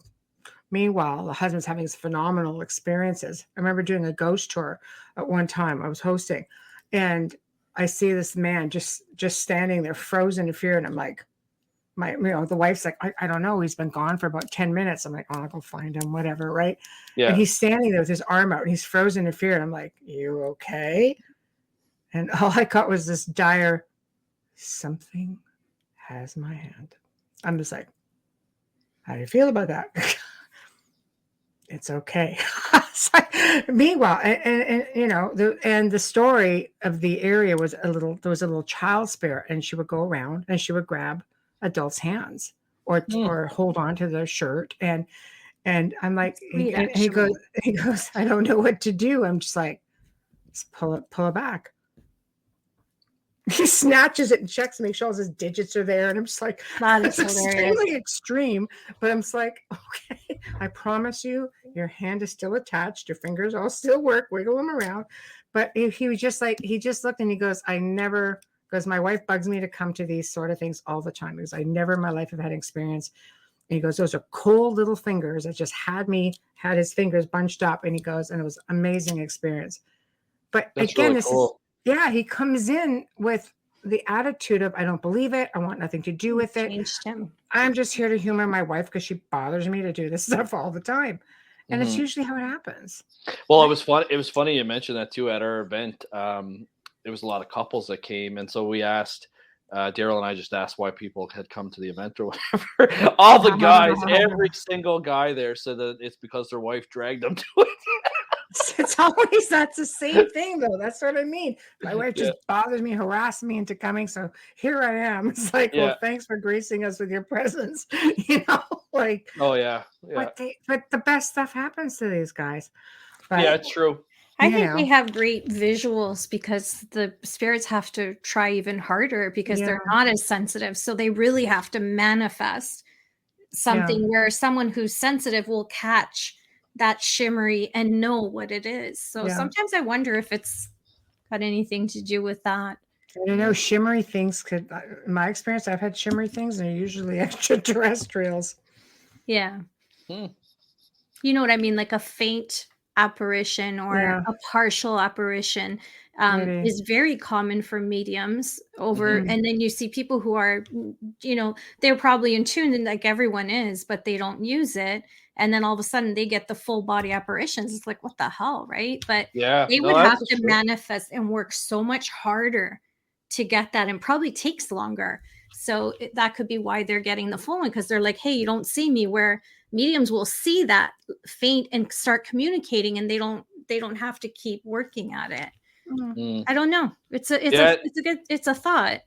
meanwhile, the husband's having these phenomenal experiences. I remember doing a ghost tour at one time. I was hosting, and I see this man just standing there frozen in fear. And I'm like, the wife's like, I don't know. He's been gone for about 10 minutes. I'm like, oh, I'll go find him, whatever. Right. yeah. And he's standing there with his arm out and he's frozen in fear. And I'm like, you okay? And all I got was this dire, something has my hand. I'm just like, how do you feel about that? It's okay. Meanwhile, and you know, the story of the area was there was a little child spirit, and she would go around and she would grab adults' hands or hold on to their shirt, and I'm like, and he goes, I don't know what to do. I'm just like, just pull it back. He snatches it and checks to make sure all his digits are there. And I'm just like, That's extremely extreme. But I'm just like, okay, I promise you, your hand is still attached. Your fingers all still work. Wiggle them around. But he was just like, he just looked and he goes, because my wife bugs me to come to these sort of things all the time. Because I never in my life have had experience. And he goes, those are cold little fingers that just had his fingers bunched up. And he goes, and it was amazing experience. But That's again, really cool. he comes in with the attitude of, I don't believe it. I want nothing to do with it. Changed him. I'm just here to humor my wife because she bothers me to do this stuff all the time. And it's usually how it happens. Well, it was fun. It was funny you mentioned that too at our event. There was a lot of couples that came. And so we asked, Daryl and I just asked why people had come to the event or whatever. All the guys, every single guy there said that it's because their wife dragged them to it. That's the same thing though. That's what I mean. My wife just bothers me, harasses me into coming. So here I am. It's like, well, thanks for gracing us with your presence. You know, like, oh yeah. But the best stuff happens to these guys. But, yeah, it's true. I think they have great visuals because the spirits have to try even harder because they're not as sensitive. So they really have to manifest something where someone who's sensitive will catch that shimmery and know what it is. So sometimes I wonder if it's got anything to do with that. I don't know. Shimmery things in my experience, I've had shimmery things and they're usually extraterrestrials. Yeah. You know what I mean? Like a faint apparition or a partial apparition is very common for mediums and then you see people who are, you know, they're probably in tune and like everyone is, but they don't use it. And then all of a sudden they get the full body apparitions. It's like, what the hell, right? But they would have to manifest and work so much harder to get that and probably takes longer. So that could be why they're getting the full one because they're like, hey, you don't see me, where mediums will see that faint and start communicating and they don't have to keep working at it. I don't know. It's a thought.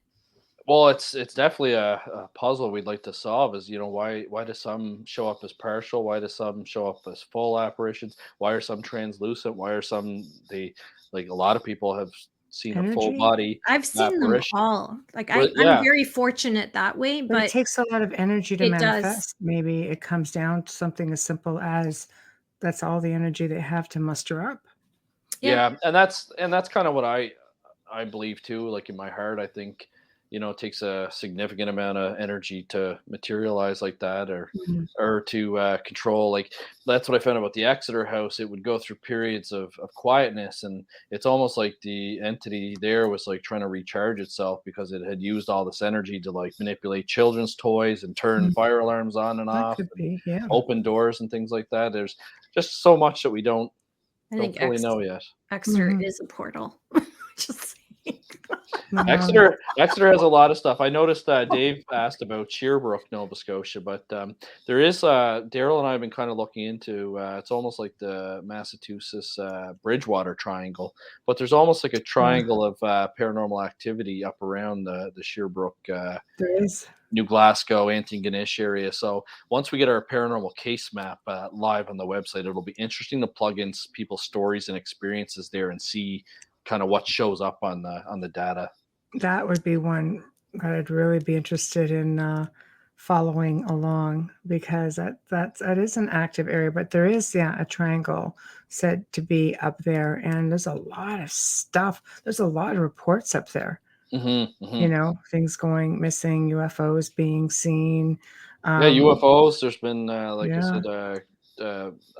Well, it's definitely a puzzle we'd like to solve. Is, you know, why do some show up as partial? Why do some show up as full apparitions? Why are some translucent? Why are some like a lot of people have seen a full body? I've seen them all. Like I'm very fortunate that way, but it takes a lot of energy to manifest. Maybe it comes down to something as simple as that's all the energy they have to muster up. Yeah, and that's kind of what I believe too. Like in my heart, I think, you know, it takes a significant amount of energy to materialize like that or to control. Like that's what I found about the Exeter house. It would go through periods of quietness, and it's almost like the entity there was like trying to recharge itself because it had used all this energy to like manipulate children's toys and turn fire alarms on and off, and open doors and things like that. There's just so much that we don't fully know yet. Exeter is a portal. Just Exeter has a lot of stuff. I noticed Dave asked about Shearbrook, Nova Scotia, but there is Daryl and I have been kind of looking into. It's almost like the Massachusetts Bridgewater Triangle, but there's almost like a triangle of paranormal activity up around the Shearbrook. There is. New Glasgow, Antigonish area. So once we get our paranormal case map live on the website, it'll be interesting to plug in people's stories and experiences there and see kind of what shows up on the data. That would be one that I'd really be interested in following along, because that is an active area, but there is a triangle said to be up there, and there's a lot of stuff. There's a lot of reports up there. You know, things going missing, UFOs being seen. UFOs. There's been, I said,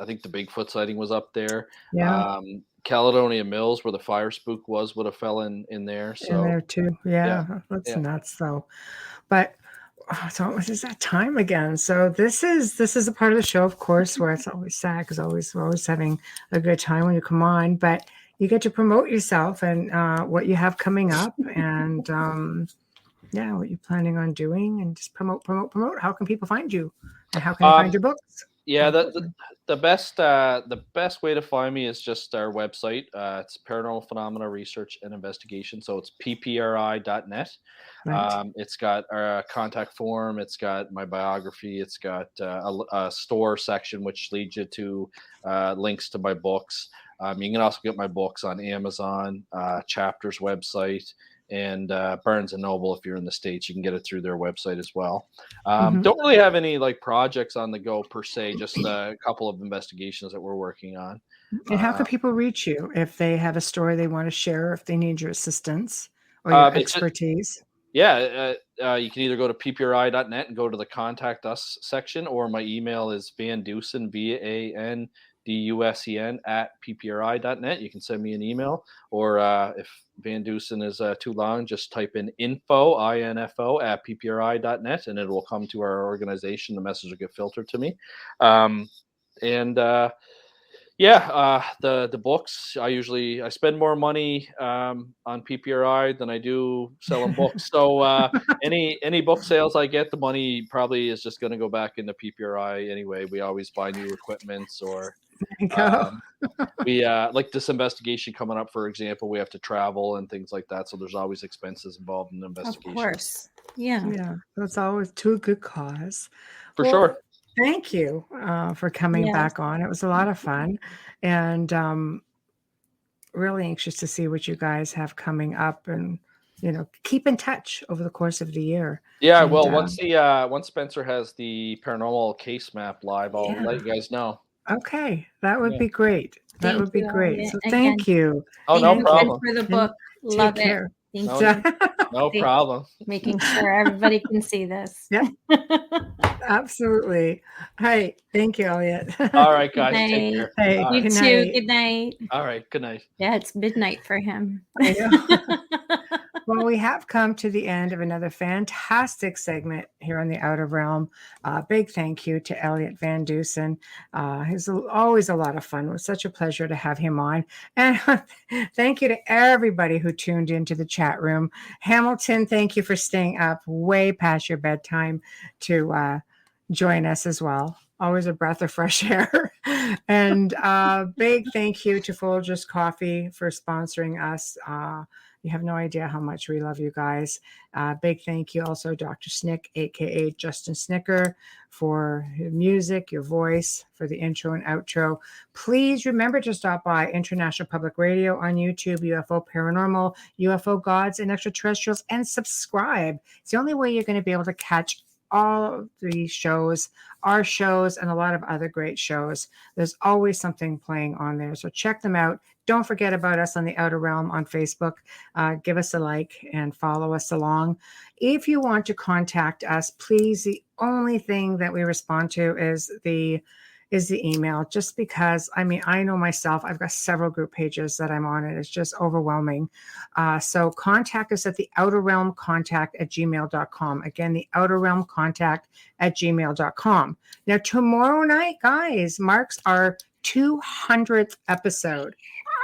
I think the Bigfoot sighting was up there. Yeah. Caledonia Mills, where the fire spook was, would have fell in there. So in there too. That's nuts though. But so this is that time again. So this is a part of the show, of course, where it's always sad because we're always having a good time when you come on, but you get to promote yourself and what you have coming up, and what you're planning on doing, and just promote. How can people find you, and how can they find your books? Yeah, the best way to find me is just our website. It's Paranormal Phenomena Research and Investigation. So it's ppri.net. Right. It's got our contact form. It's got my biography. It's got a store section which leads you to links to my books. You can also get my books on Amazon, Chapter's website, and Barnes and Noble. If you're in the States, you can get it through their website as well. Don't really have any like projects on the go per se, just a couple of investigations that we're working on. And how can people reach you if they have a story they want to share, if they need your assistance or your expertise? You can either go to ppri.net and go to the Contact Us section, or my email is Van Dusen, VanDusen @ppri.net. You can send me an email, or if Van Dusen is too long, just type in info @ppri.net, and it will come to our organization. The message will get filtered to me. The books, I spend more money on PPRI than I do selling books. So any book sales I get, the money probably is just going to go back into PPRI anyway. We always buy new equipments, or we like this investigation coming up, for example, we have to travel and things like that. So there's always expenses involved in the investigation. Of course. Yeah. That's always to a good cause. For sure. Thank you for coming back on. It was a lot of fun, and really anxious to see what you guys have coming up, and keep in touch over the course of the year. Yeah, well, once Spencer has the paranormal case map live, I'll let you guys know. Okay, that would be great. That would be great. So thank you. Oh, no problem. For the book, love it. Care. Thank you. No problem. Making sure everybody can see this. Yeah, absolutely. Hey, thank you, Elliott. All right, guys. Take care. Hey, you good too. night. Good night. All right. Good night. Yeah, it's midnight for him. Well, we have come to the end of another fantastic segment here on the Outer Realm. Big thank you to Elliott Van Dusen. He's always a lot of fun. It was such a pleasure to have him on. And thank you to everybody who tuned into the chat room. Hamilton, thank you for staying up way past your bedtime to join us as well. Always a breath of fresh air. And big thank you to Folgers Coffee for sponsoring us. You have no idea how much we love you guys. Big thank you also, Dr. Snick, a.k.a. Justin Snicker, for your music, your voice, for the intro and outro. Please remember to stop by International Public Radio on YouTube, UFO Paranormal, UFO Gods, and Extraterrestrials, and subscribe. It's the only way you're going to be able to catch all of the shows, our shows, and a lot of other great shows. There's always something playing on there. So check them out. Don't forget about us on the Outer Realm on Facebook. Give us a like and follow us along. If you want to contact us, please, the only thing that we respond to is the email, just because, I know myself, I've got several group pages that I'm on, and it's just overwhelming. So contact us at the outerrealmcontact@gmail.com. Again, the outerrealmcontact@gmail.com. Now, tomorrow night, guys, marks our 200th episode.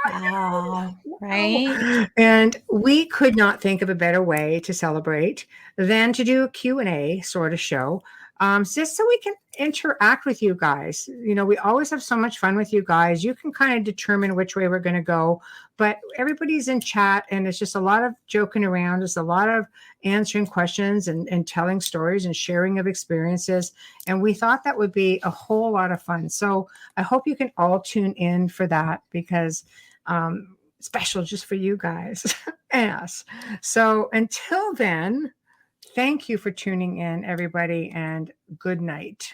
Wow. Right. And we could not think of a better way to celebrate than to do a Q&A sort of show, just so we can interact with you guys. You know, we always have so much fun with you guys. You can kind of determine which way we're going to go, but everybody's in chat, and it's just a lot of joking around. It's a lot of answering questions and telling stories and sharing of experiences. And we thought that would be a whole lot of fun. So I hope you can all tune in for that, because special just for you guys and us. So until then, thank you for tuning in, everybody, and good night.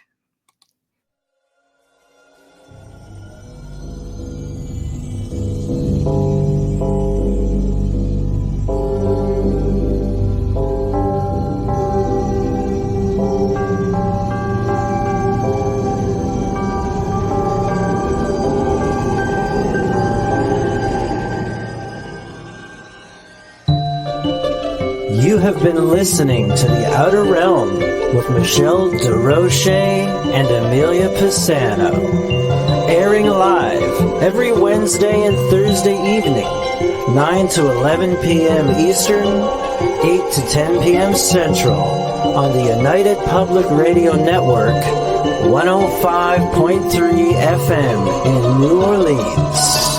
You have been listening to The Outer Realm with Michelle DeRoche and Amelia Pisano, airing live every Wednesday and Thursday evening, 9 to 11 p.m. Eastern, 8 to 10 p.m. Central, on the United Public Radio Network, 105.3 FM in New Orleans.